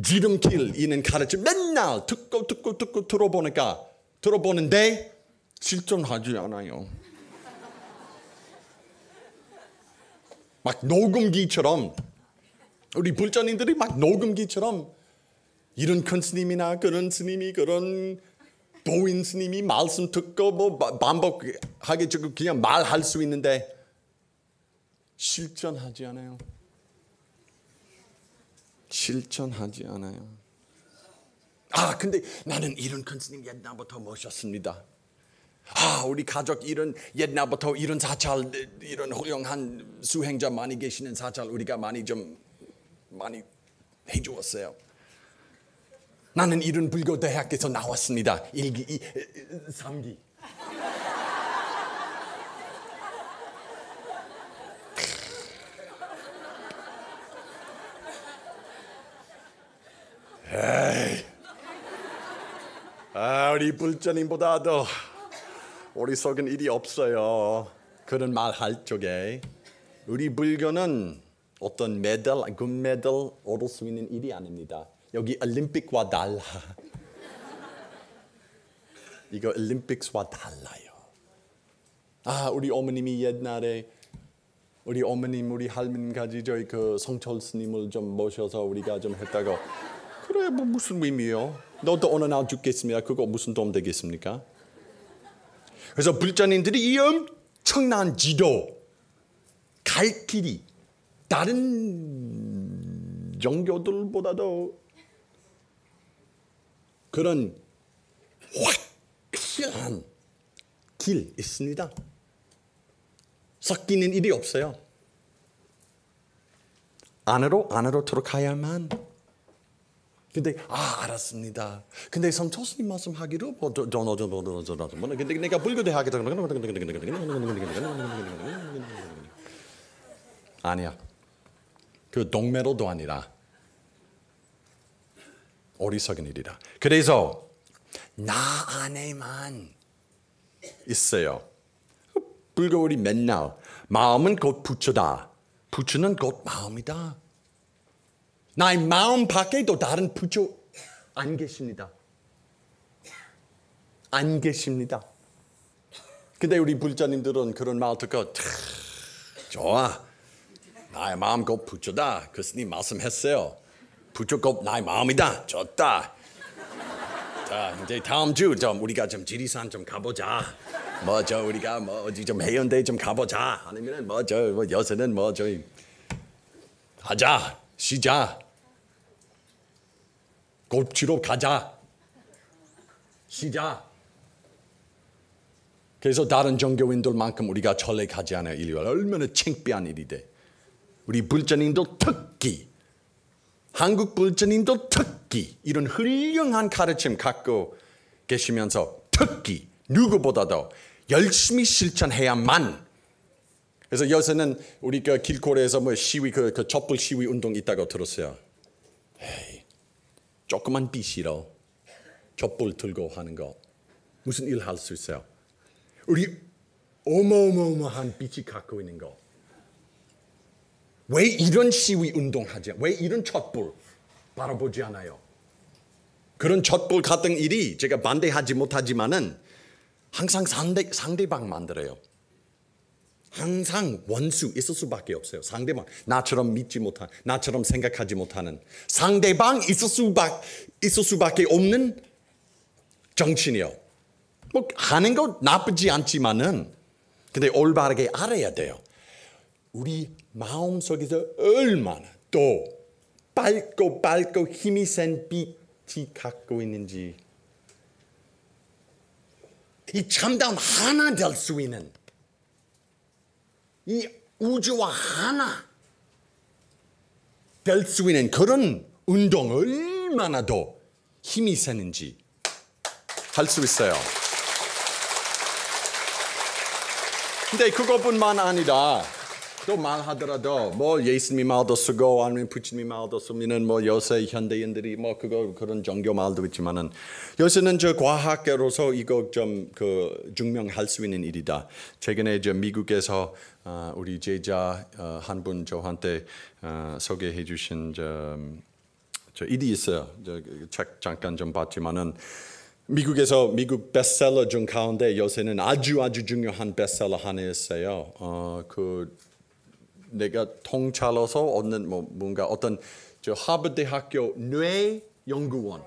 지름길 있는 가르침 맨날 듣고 들어보는데 실천하지 않아요. 막 녹음기처럼 우리 불자님들이 막 녹음기처럼 이런 큰 스님이나 그런 스님이 그런 도인 스님이 말씀 듣고 뭐 반복하게 그냥 말할 수 있는데 실천하지 않아요. 실천하지 않아요. 근데 나는 이런 큰 스님 옛날부터 모셨습니다. 우리 가족 이런 옛날부터 이런 사찰 이런 훌륭한 수행자 많이 계시는 사찰 우리가 많이 해주었어요. 나는 이런 불교 대학에서 나왔습니다. 1기, 3기. 우리 불자님보다도 우리 속은 일이 없어요. 그런 말 할 적에 우리 불교는 어떤 메달, 금메달 얻을 수 있는 일이 아닙니다. 여기 올림픽과 달라. 이거 올림픽스와 달라요. 우리 어머님이 옛날에 우리 어머님, 우리 할머님까지 저희 그 성철 스님을 좀 모셔서 우리가 좀 했다고. 그래, 뭐 무슨 의미요? 너도 어느 날 죽겠습니다. 그거 무슨 도움 되겠습니까? 그래서 불자님들이 이 엄청난 지도, 갈 길이 다른 종교들보다도 그런 확실한 길 있습니다. 섞이는 일이 없어요. 안으로 들어가야만. 근데 알았습니다. 근데 성철스님 말씀하기로 근데 내가 불교대 하겠다. 아니야. 그 동매로도 아니라 어리석은 일이다. 그래서 나 안에만 있어요. 불교 우리 맨날 마음은 곧 부처다. 부처는 곧 마음이다. 나의 마음 밖에도 다른 부처 안 계십니다. 안 계십니다. 근데 우리 불자님들은 그런 말 듣고 좋아. 나의 마음 곧 부처다. 그 스님 말씀했어요. 부처 곧 나의 마음이다. 좋다. 자, 이제 다음 주 좀 우리가 좀 지리산 좀 가보자. 우리가 어디 좀 해운대 좀 가보자. 아니면은 요새는 저희 하자. 쉬자. 골프 치러 가자. 쉬자. 그래서 다른 종교인들만큼 우리가 전례하지 않아요. 인류가 얼마나 창피한 일이 돼. 우리 불자님들 특히 한국 불자님들 특히 이런 훌륭한 가르침 갖고 계시면서 특히 누구보다도 열심히 실천해야만. 그래서 요새는 우리 그 길거리에서 시위 그 촛불 시위 운동 있다고 들었어요. 에이, 조그만 빛이로 촛불 들고 하는 거 무슨 일 할 수 있어요? 우리 어마어마한 빛이 갖고 있는 거. 왜 이런 시위 운동하지? 왜 이런 촛불 바라보지 않아요? 그런 촛불 같은 일이 제가 반대하지 못하지만은 항상 상대방 만들어요. 항상 원수 있을 수밖에 없어요. 상대방, 나처럼 믿지 못한, 나처럼 생각하지 못하는 상대방 있을 수밖에 없는 정치인이요. 하는 거 나쁘지 않지만은 근데 올바르게 알아야 돼요. 우리 마음속에서 얼마나 또 밝고 힘이 센 빛이 갖고 있는지, 이 참다운 하나 될 수 있는 이 우주와 하나 될 수 있는 그런 운동 얼마나 더 힘이 세는지 할 수 있어요. 근데 그것뿐만 아니라 또 말하더라도 예수님 말도 쓰고 아니면 부처님 말도 쓰면은 요새 현대인들이 그런 종교 말도 있지만은 요새는 저 과학계로서 이거 좀 증명할 수 있는 일이다. 최근에 저 미국에서 우리 제자 한 분 저한테 소개해 주신 저 일이 있어요. 책 잠깐 좀 봤지만은 미국에서 미국 베스트셀러 중 가운데 요새는 아주 중요한 베스트셀러 하나 있어요. 내가 통찰로서 얻는 뭔가 어떤 저 하버드 대학교 뇌 연구원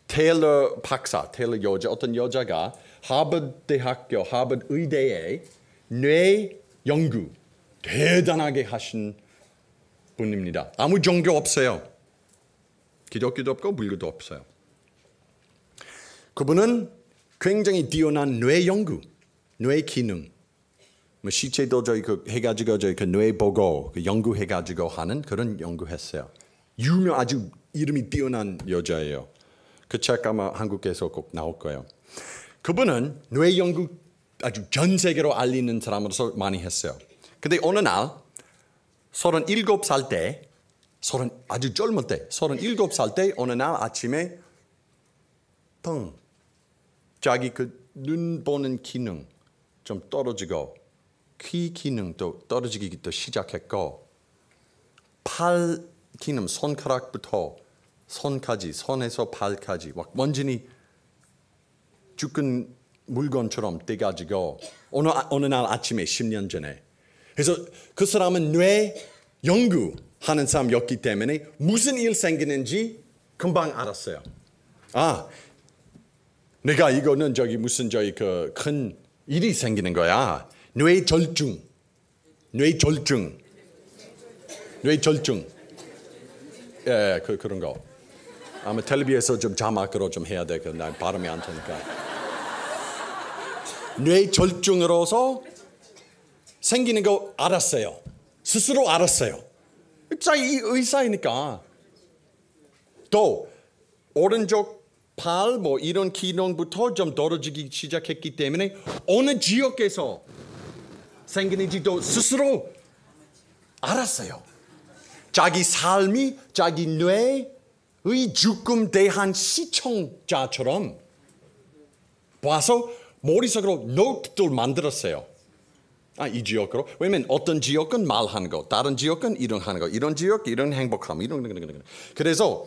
테일러 박사, 테일러 여자, 어떤 여자가 하버드 대학교 하버드 의대에 뇌 연구 대단하게 하신 분입니다. 아무 종교 없어요. 기독교도 없고 불교도 없어요. 그분은 굉장히 뛰어난 뇌 연구, 뇌 기능, 시체도 저희 해가지고 저희 뇌 보고 연구해가지고 하는 그런 연구했어요. 아주 이름이 뛰어난 여자예요. 그 책 아마 한국에서 꼭 나올 거예요. 그분은 뇌 연구 아주 전 세계로 알리는 사람으로서 많이 했어요. 근데 어느 날 37살 때, 아주 젊을 때, 37살 때 어느 날 아침에 자기 눈 보는 기능 좀 떨어지고 귀 기능도 떨어지기 또 시작했고 팔 기능 손가락부터 손까지 손에서 발까지 완전히 죽은 물건처럼 돼가지고 어느 날 아침에 10년 전에. 그래서 그 사람은 뇌 연구하는 사람이었기 때문에 무슨 일 생기는지 금방 알았어요. 아, 내가 이거는 무슨 그 큰 일이 생기는 거야. 뇌졸중. 예, 그런 거. 아마 텔레비에서 좀 자막으로 좀 해야 돼. 난 발음이 안 되니까. 뇌졸중으로서 생기는 거 알았어요. 스스로 알았어요. 이 의사이니까. 또 오른쪽 팔 이런 기능부터 좀 떨어지기 시작했기 때문에 어느 지역에서 생기는지도 스스로 알았어요. 자기 삶이 자기 뇌의 죽음 대한 시청자처럼 봐서 머릿속으로 노트를 만들었어요. 이 지역으로. 왜냐면 어떤 지역은 말하는 거, 다른 지역은 이런 하는 거, 이런 지역 이런 행복함, 이런. 그래서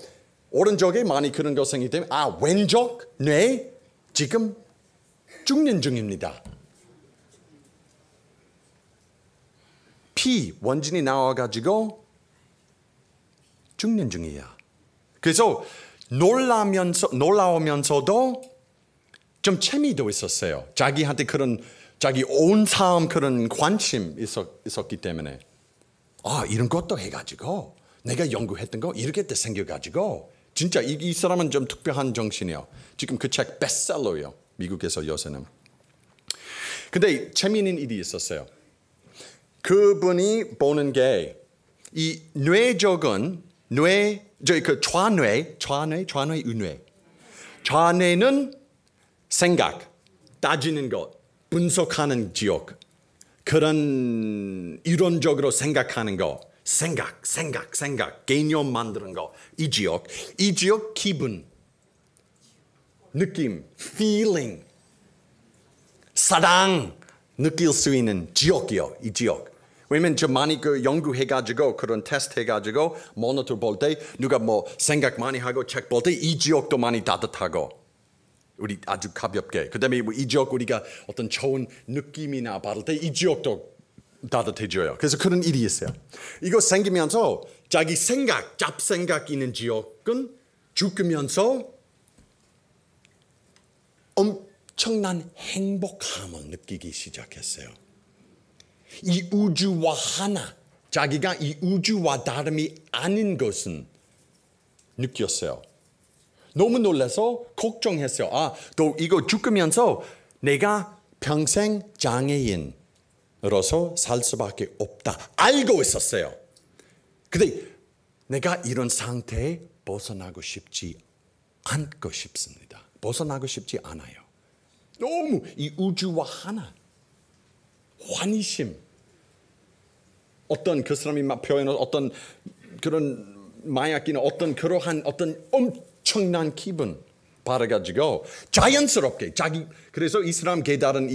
오른쪽에 많이 그런 거 생기기 때문에 왼쪽 뇌 지금 죽는 중입니다. 피 원진이 나와가지고 죽는 중이야. 그래서 놀라우면서도 좀 재미도 있었어요. 자기한테 자기 온 삶 그런 관심 있었기 때문에 이런 것도 해가지고 내가 연구했던 거 이렇게 생겨가지고 진짜 이 사람은 좀 특별한 정신이에요. 지금 그 책 베스트셀러예요. 미국에서 요새는. 근데 재미있는 일이 있었어요. 그분이 보는 게 이 뇌적은 좌뇌, 의뇌. 좌뇌는 생각, 따지는 것, 분석하는 지역, 그런 이론적으로 생각하는 거, 생각, 개념 만드는 거, 이 지역 기분, 느낌, feeling, 사랑 느낄 수 있는 지역이요, 이 지역. 왜냐면 저 많이 연구해가지고 그런 테스트 해가지고 모니터 볼 때 누가 생각 많이 하고 책 볼 때 이 지역도 많이 따뜻하고 우리 아주 가볍게. 그다음에 이 지역 우리가 어떤 좋은 느낌이나 받을 때 이 지역도 따뜻해져요. 그래서 그런 일이 있어요. 이거 생기면서 자기 잡생각 있는 지역은 죽으면서 엄청난 행복함을 느끼기 시작했어요. 이 우주와 하나, 자기가 이 우주와 다름이 아닌 것은 느꼈어요. 너무 놀라서 걱정했어요. 또 이거 죽으면서 내가 평생 장애인으로서 살 수밖에 없다. 알고 있었어요. 근데 내가 이런 상태에 벗어나고 싶지 않고 싶습니다. 벗어나고 싶지 않아요. 너무 이 우주와 하나. 환희심. 어떤 그 사람이 표현한 어떤 그런 마약이나 그러한 엄청난 기분 받아가지고 자연스럽게 그래서 이 사람 깨달은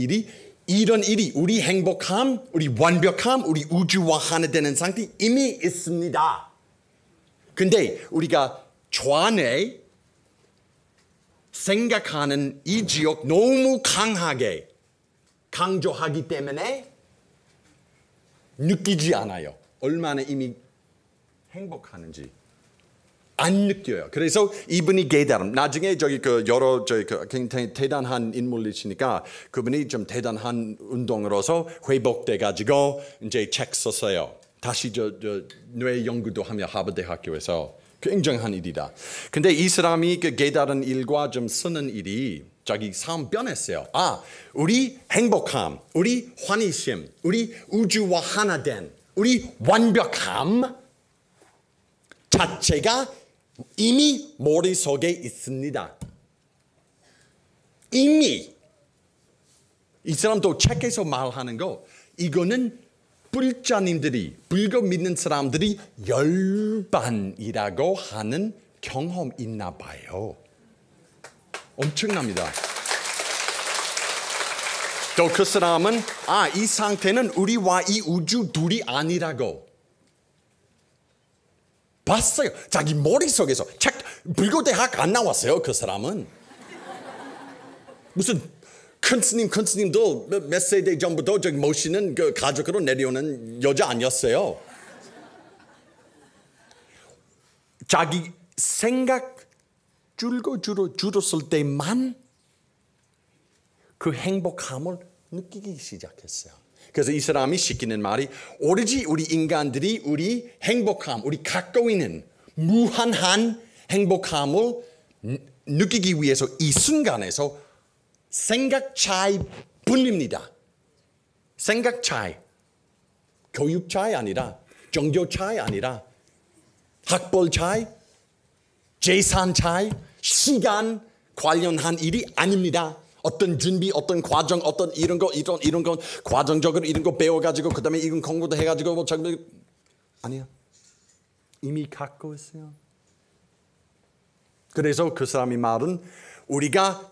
이런 일이 우리 행복함, 우리 완벽함, 우리 우주와 하나 되는 상태 이미 있습니다. 근데 우리가 좌뇌 생각하는 이 지역 너무 강하게 강조하기 때문에 느끼지 않아요. 얼마나 이미 행복하는지 안 느껴요. 그래서 이분이 깨달음. 나중에 굉장히 대단한 인물이시니까 그분이 좀 대단한 운동으로서 회복돼 가지고 이제 책 썼어요. 다시 뇌 연구도 하며 하버드 대학교에서 굉장한 일이다. 근데 이 사람이 깨달은 일과 좀 쓰는 일이 자기 삶 변했어요. 우리 행복함, 우리 환희심, 우리 우주와 하나 된 우리 완벽함 자체가 이미 머릿속에 있습니다. 이미. 이 사람도 책에서 말하는 거 이거는 불교 믿는 사람들이 열반이라고 하는 경험 있나 봐요. 엄청납니다. 또 그 사람은 이 상태는 우리와 이 우주 둘이 아니라고 봤어요. 자기 머릿속에서 불교대학 안 나왔어요. 그 사람은. 무슨 큰 스님도 몇 세대 전부터 저기 모시는 그 가족으로 내려오는 여자 아니었어요. 자기 생각 줄었을 때만 그 행복함을 느끼기 시작했어요. 그래서 이 사람이 시키는 말이 오로지 우리 인간들이 우리 행복함, 우리 갖고 있는 무한한 행복함을 느끼기 위해서 이 순간에서 생각 차이 뿐입니다. 생각 차이, 교육 차이 아니라, 종교 차이 아니라, 학벌 차이, 재산 차이, 시간 관련한 일이 아닙니다. 어떤 준비, 어떤 과정, 어떤 이런 거 과정적으로 이런 거 배워가지고 그다음에 이건 공부도 해가지고 뭐 아니야. 이미 갖고 있어요. 그래서 그 사람이 말은 우리가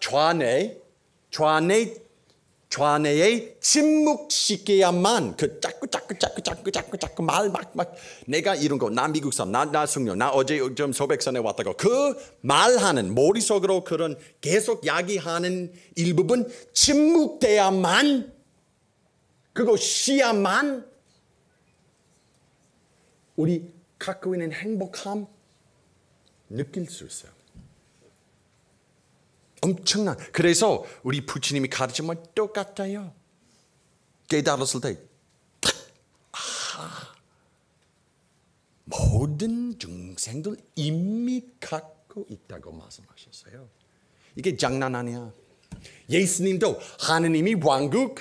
좌뇌에 침묵시켜야만 그 자꾸 말 막 내가 이런 거 나 미국 사람 나 숙녀 나 어제 좀 소백산에 왔다고 그 말하는 머릿속으로 그런 계속 이야기하는 일부분 침묵돼야만 그거 쉬야만 우리 갖고 있는 행복함 느낄 수 있어요. 엄청난. 그래서 우리 부처님이 가르치면 똑같아요. 깨달았을 때 모든 중생들 이미 갖고 있다고 말씀하셨어요. 이게 장난 아니야. 예수님도 하느님이 왕국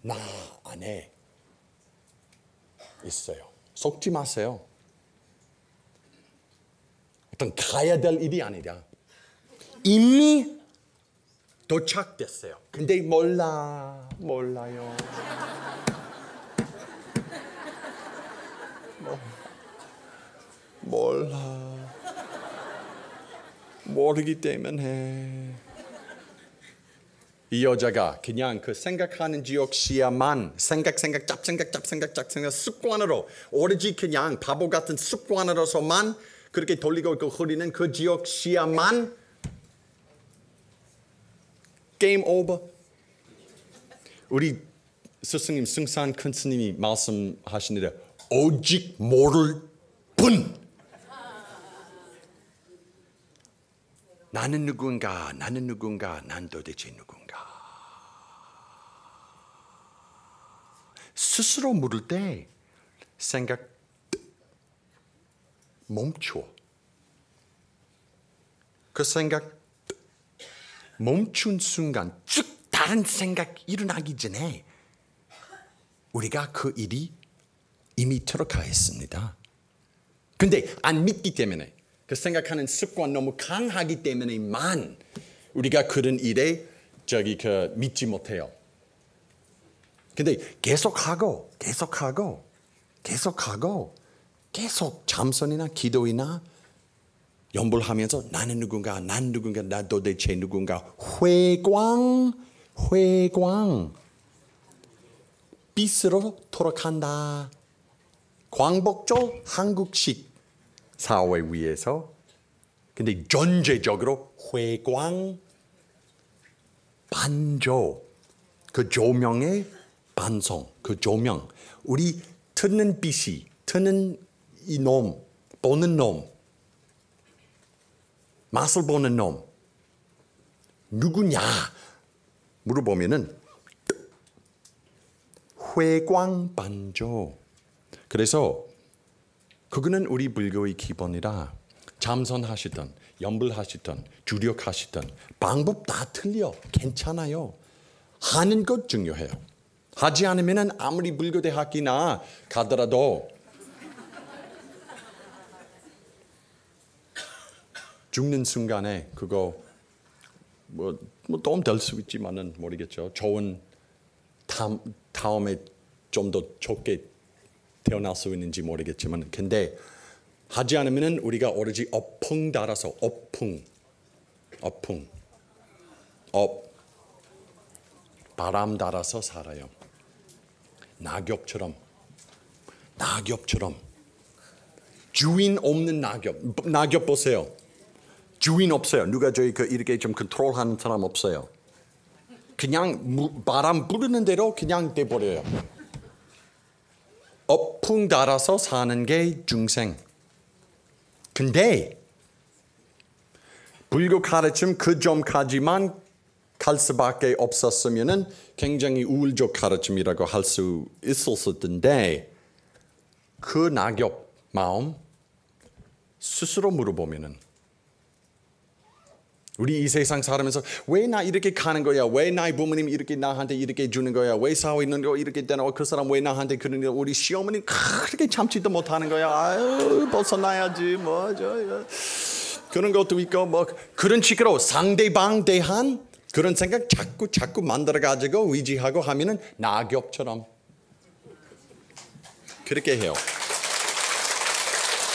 나 안에 있어요. 속지 마세요. 어떤 가야 될 일이 아니라 이미 도착됐어요. 근데 몰라요. 몰라. 모르기 때문에 이 여자가 그냥 그 생각하는 지역시야만 생각 습관으로 오로지 그냥 바보 같은 습관으로서만 그렇게 돌리고 그 흐리는 그 지역시야만 게임 오버. 우리 스승님 승산 큰 스님이 말씀하시는데 오직 모를 뿐. 나는 누군가, 난 도대체 누군가. 스스로 물을 때 생각 멈춰. 그 생각 멈춘 순간 쭉 다른 생각 일어나기 전에 우리가 그 일이 이미 들어가 있습니다. 근데 안 믿기 때문에 그 생각하는 습관 너무 강하기 때문에만 우리가 그런 일에 믿지 못해요. 근데 계속하고 계속 잠선이나 기도이나 연불하면서 나는 누군가, 나 도대체 누군가 회광 빛으로 돌아간다. 광복절 한국식 사회 위에서 근데 전체적으로 회광 반조 그 조명의 반성 그 조명 우리 트는 빛이 트는 이 놈 보는 놈 맛을 보는 놈 누구냐 물어보면은 회광반조. 그래서 그거는 우리 불교의 기본이라 잠선하시던 연불하시던 주력하시던 방법 다 틀려 괜찮아요. 하는 것 중요해요. 하지 않으면은 아무리 불교대학이나 가더라도 죽는 순간에 그거 뭐 도움 될 수 있지만은 모르겠죠. 좋은 다음에 좀 더 좋게 태어날 수 있는지 모르겠지만 근데 하지 않으면은 우리가 오로지 업풍 달아서 바람 달아서 살아요. 낙엽처럼 주인 없는 낙엽 보세요. 주인 없어요. 누가 저희 이렇게 좀 컨트롤하는 사람 없어요. 그냥 바람 부르는 대로 그냥 돼버려요. 어풍달아서 사는 게 중생. 근데 불교 가르침 그 점까지만 갈 수밖에 없었으면은 굉장히 우울적 가르침이라고 할 수 있었을 텐데 그 낙엽 마음 스스로 물어보면은 우리 이 세상 살면서 왜 나 이렇게 가는 거야? 왜 나의 부모님 이렇게 나한테 이렇게 주는 거야? 왜 사회 있는 거 이렇게 되나? 그 사람 왜 나한테 그런 거야? 우리 시어머니 그렇게 참지도 못하는 거야? 아유 벗어나야지 뭐죠? 그런 것도 있고 뭐 그런 식으로 상대방 대한 그런 생각 자꾸 만들어 가지고 위지하고 하면은 낙엽처럼 그렇게 해요.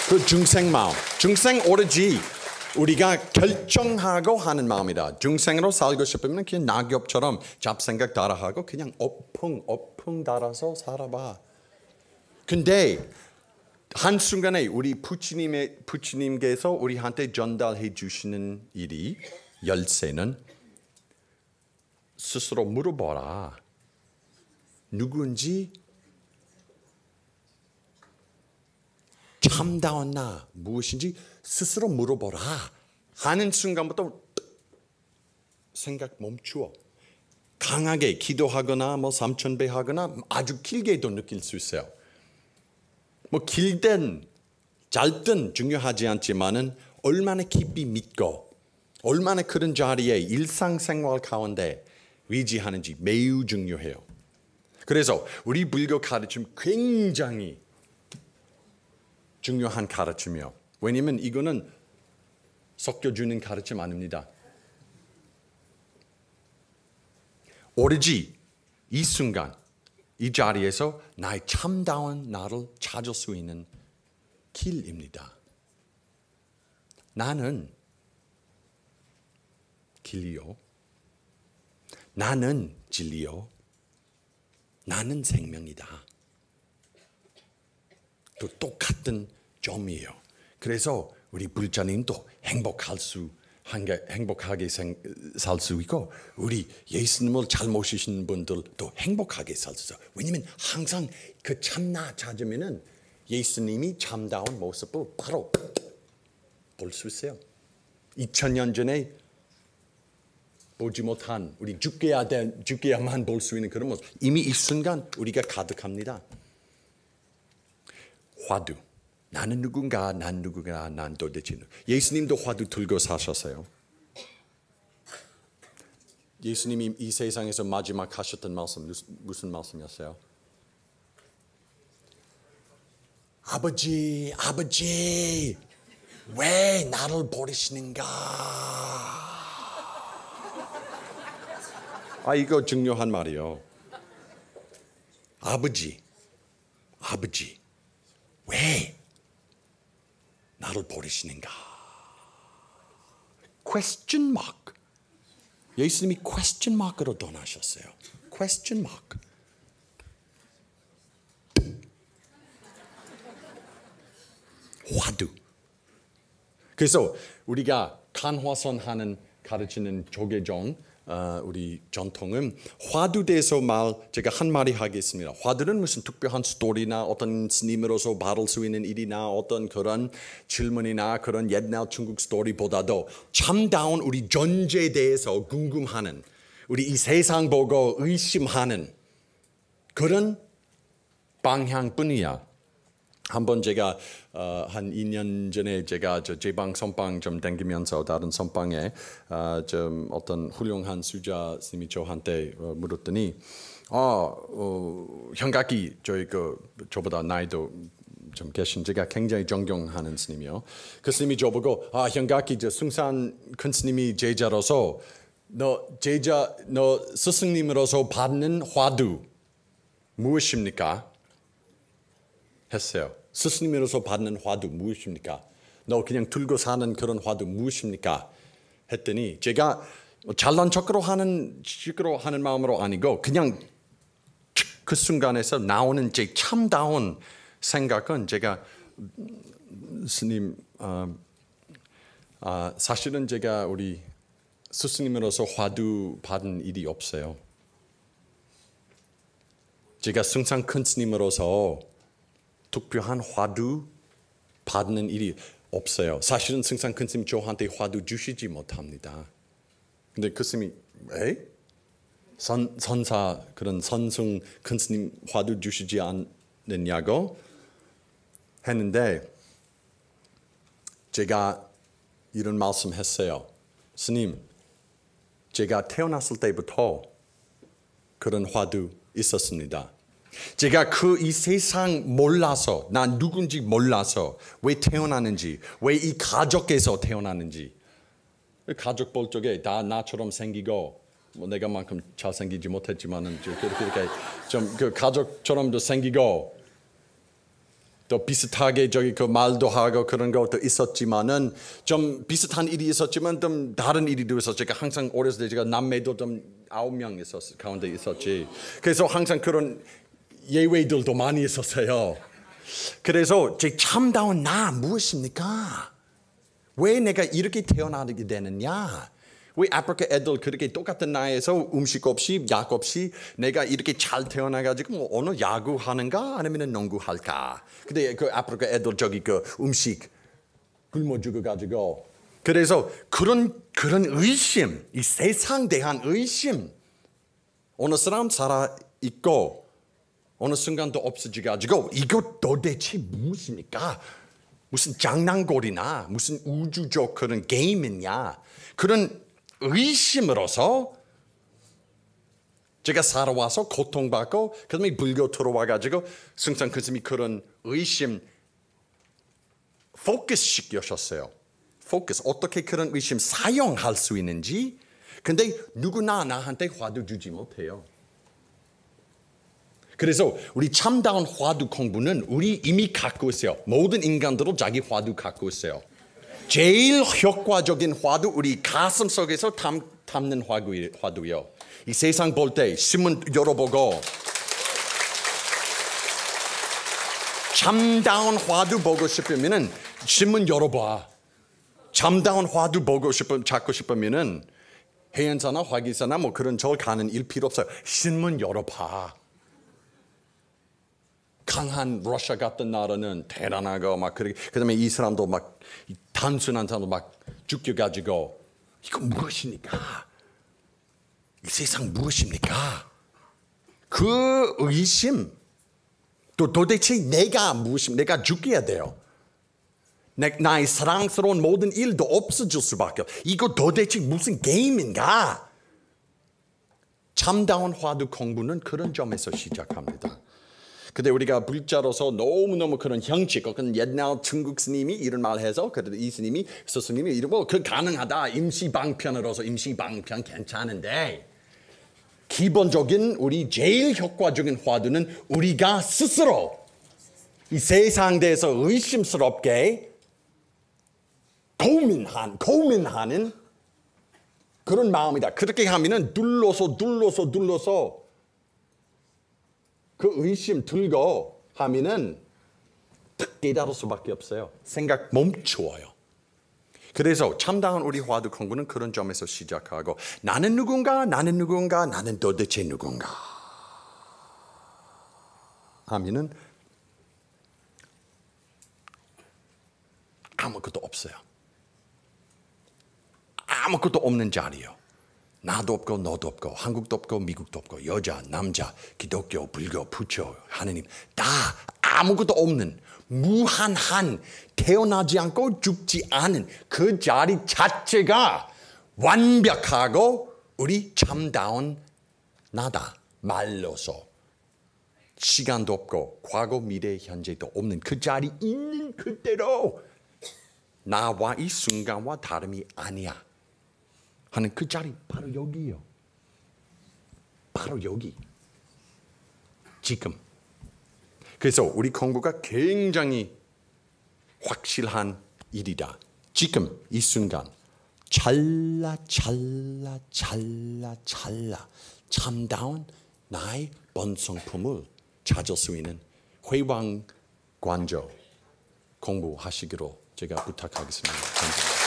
그 중생 마음, 중생 오로지 우리가 결정하고 하는 마음이다. 중생으로 살고 싶으면 그냥 낙엽처럼 잡생각 따라하고 그냥 어풍 달아서 살아봐. 근데 한순간에 우리 부처님께서 우리한테 전달해 주시는 일이 열쇠는 스스로 물어보라. 누구인지 참다운 나 무엇인지 스스로 물어보라 하는 순간부터 생각 멈추어. 강하게 기도하거나 뭐 3000배 하거나 아주 길게도 느낄 수 있어요. 뭐 길든 짧든 중요하지 않지만은 얼마나 깊이 믿고 얼마나 그런 자리에 일상생활 가운데 위지하는지 매우 중요해요. 그래서 우리 불교 가르침 굉장히 중요한 가르침이요. 왜냐하면 이거는 섞여주는 가르침 아닙니다. 오로지 이 순간 이 자리에서 나의 참다운 나를 찾을 수 있는 길입니다. 나는 길이요. 나는 진리요. 나는 생명이다. 또 똑같은 점이에요. 그래서 우리 불자님도 행복하게 살 수 있고 우리 예수님을 잘 모시신 분들도 행복하게 살 수 있어요. 왜냐하면 항상 그 참나 찾으면은 예수님이 참다운 모습을 바로 볼 수 있어요. 2000년 전에 보지 못한 우리 죽게야만 볼 수 있는 그런 모습 이미 이 순간 우리가 가득합니다. 화두. 나는 누군가, 난 누구가, 난 도대체 예수님도 화두 들고 사셨어요. 예수님이 이 세상에서 마지막 하셨던 말씀 무슨 말씀이었어요? 아버지, 왜 나를 버리시는가? 이거 중요한 말이요. 아버지, 왜 나를 버리시는가? question mark. 예수님이 question mark으로 떠나셨어요. question mark. 화두. 그래서 우리가 간화선하는 가르치는 조계종 우리 전통은 화두대에서 제가 한 마디 하겠습니다. 화두는 무슨 특별한 스토리나 어떤 스님으로서 받을 수 있는 일이나 어떤 그런 질문이나 그런 옛날 중국 스토리보다도 참다운 우리 존재에 대해서 궁금하는 우리 이 세상 보고 의심하는 그런 방향뿐이야. 한번 제가 한 2년 전에 제가 제방 선방 좀 다니면서 다른 선방에 좀 어떤 훌륭한 수자 스님이 저한테 물었더니 현각이 저보다 나이도 좀 계신 제가 굉장히 존경하는 스님이요. 그 스님이 저보고 현각이 승산 큰 스님이 제자로서 너 스승님으로서 받는 화두 무엇입니까? 했어요. 스승님으로서 받는 화두 무엇입니까? 너 그냥 들고 사는 그런 화두 무엇입니까? 했더니 제가 잘난 척으로 하는 마음으로 아니고 그냥 그 순간에서 나오는 제 참다운 생각은 제가 스님 사실은 제가 우리 스승님으로서 화두 받은 일이 없어요. 제가 승상 큰 스님으로서 특별한 화두 받는 일이 없어요. 사실은 승상 큰 스님 저한테 화두 주시지 못합니다. 근데 그 스님이 선사 그런 선승 큰 스님 화두 주시지 않느냐고 했는데 제가 이런 말씀했어요. 스님, 제가 태어났을 때부터 그런 화두 있었습니다. 제가 이 세상 몰라서, 난 누군지 몰라서, 왜 태어나는지, 왜 이 가족에서 태어나는지, 가족 볼 적에 다 나처럼 생기고, 뭐 내가만큼 잘생기지 못했지만은 그렇게 좀 그 가족처럼도 생기고, 또 비슷하게 그 말도 하고 그런 것도 있었지만은 좀 비슷한 일이 있었지만 좀 다른 일이도 있었어요. 제가 항상 어렸을 때 제가 남매도 좀 9명 가운데 있었지. 그래서 항상 그런 예외들도 많이 있었어요. 그래서 제 참다운 나 무엇입니까? 왜 내가 이렇게 태어나게 되느냐? 왜 아프리카 애들 그렇게 똑같은 나이에서 음식 없이 약 없이 내가 이렇게 잘 태어나가지고 뭐 오늘 야구하는가 아니면 농구할까? 근데 그 아프리카 애들 저기 그 음식 굶어 죽어가지고 그래서 그런 의심, 이 세상 대한 의심 어느 사람 살아 있고 어느 순간도 없어져가지고 이거 도대체 무엇입니까? 무슨 장난거리나 무슨 우주적 그런 게임이냐? 그런 의심으로서 제가 살아와서 고통받고 그다음에 불교 들어와가지고 승상 큰 스님이 그런 의심 포커스 시키셨어요. 포커스 어떻게 그런 의심 사용할 수 있는지. 근데 누구나 나한테 화두 주지 못해요. 그래서 우리 참다운 화두 공부는 우리 이미 갖고 있어요. 모든 인간들은 자기 화두 갖고 있어요. 제일 효과적인 화두 우리 가슴 속에서 담는 화두요. 이 세상 볼 때 신문 열어보고 참다운 화두 보고 싶으면은 신문 열어봐. 참다운 화두 보고 찾고 싶으면은 해연사나 화기사나 뭐 그런 절 가는 일 필요 없어요. 신문 열어봐. 강한 러시아 같은 나라는 대단하고 막 그다음에 이 사람도 막 단순한 사람도 막 죽여가지고 이거 무엇입니까? 이 세상 무엇입니까? 그 의심 또 도대체 내가 무엇입니까? 내가 죽여야 돼요. 나의 사랑스러운 모든 일도 없어질 수밖에 없어요. 이거 도대체 무슨 게임인가? 참다운 화두 공부는 그런 점에서 시작합니다. 근데 우리가 불자로서 너무너무 그런 형식, 그런 옛날 중국 스님이 이런 말 해서, 그래도 이 스님이, 스님이 이러고, 그 가능하다. 임시방편으로서 임시방편 괜찮은데, 기본적인 우리 제일 효과적인 화두는 우리가 스스로 이 세상 대해서 의심스럽게 고민하는 그런 마음이다. 그렇게 하면은 눌러서 그 의심 들고 하면은 딱 깨달을 수밖에 없어요. 생각 멈추어요. 그래서 참다운 우리 화두 공부는 그런 점에서 시작하고 나는 누군가 나는 도대체 누군가 하면은 아무것도 없어요. 아무것도 없는 자리요. 나도 없고 너도 없고 한국도 없고 미국도 없고 여자 남자 기독교 불교 부처 하느님 다 아무것도 없는 무한한 태어나지 않고 죽지 않은 그 자리 자체가 완벽하고 우리 참다운 나다. 말로서 시간도 없고 과거 미래 현재도 없는 그 자리 있는 그대로 나와 이 순간과 다름이 아니야 하는 그 자리 바로 여기요. 바로 여기. 지금. 그래서 우리 공부가 굉장히 확실한 일이다. 지금 이 순간 찰나 참다운 나의 본성품을 찾을 수 있는 회왕관조 공부하시기로 제가 부탁하겠습니다. 감사합니다.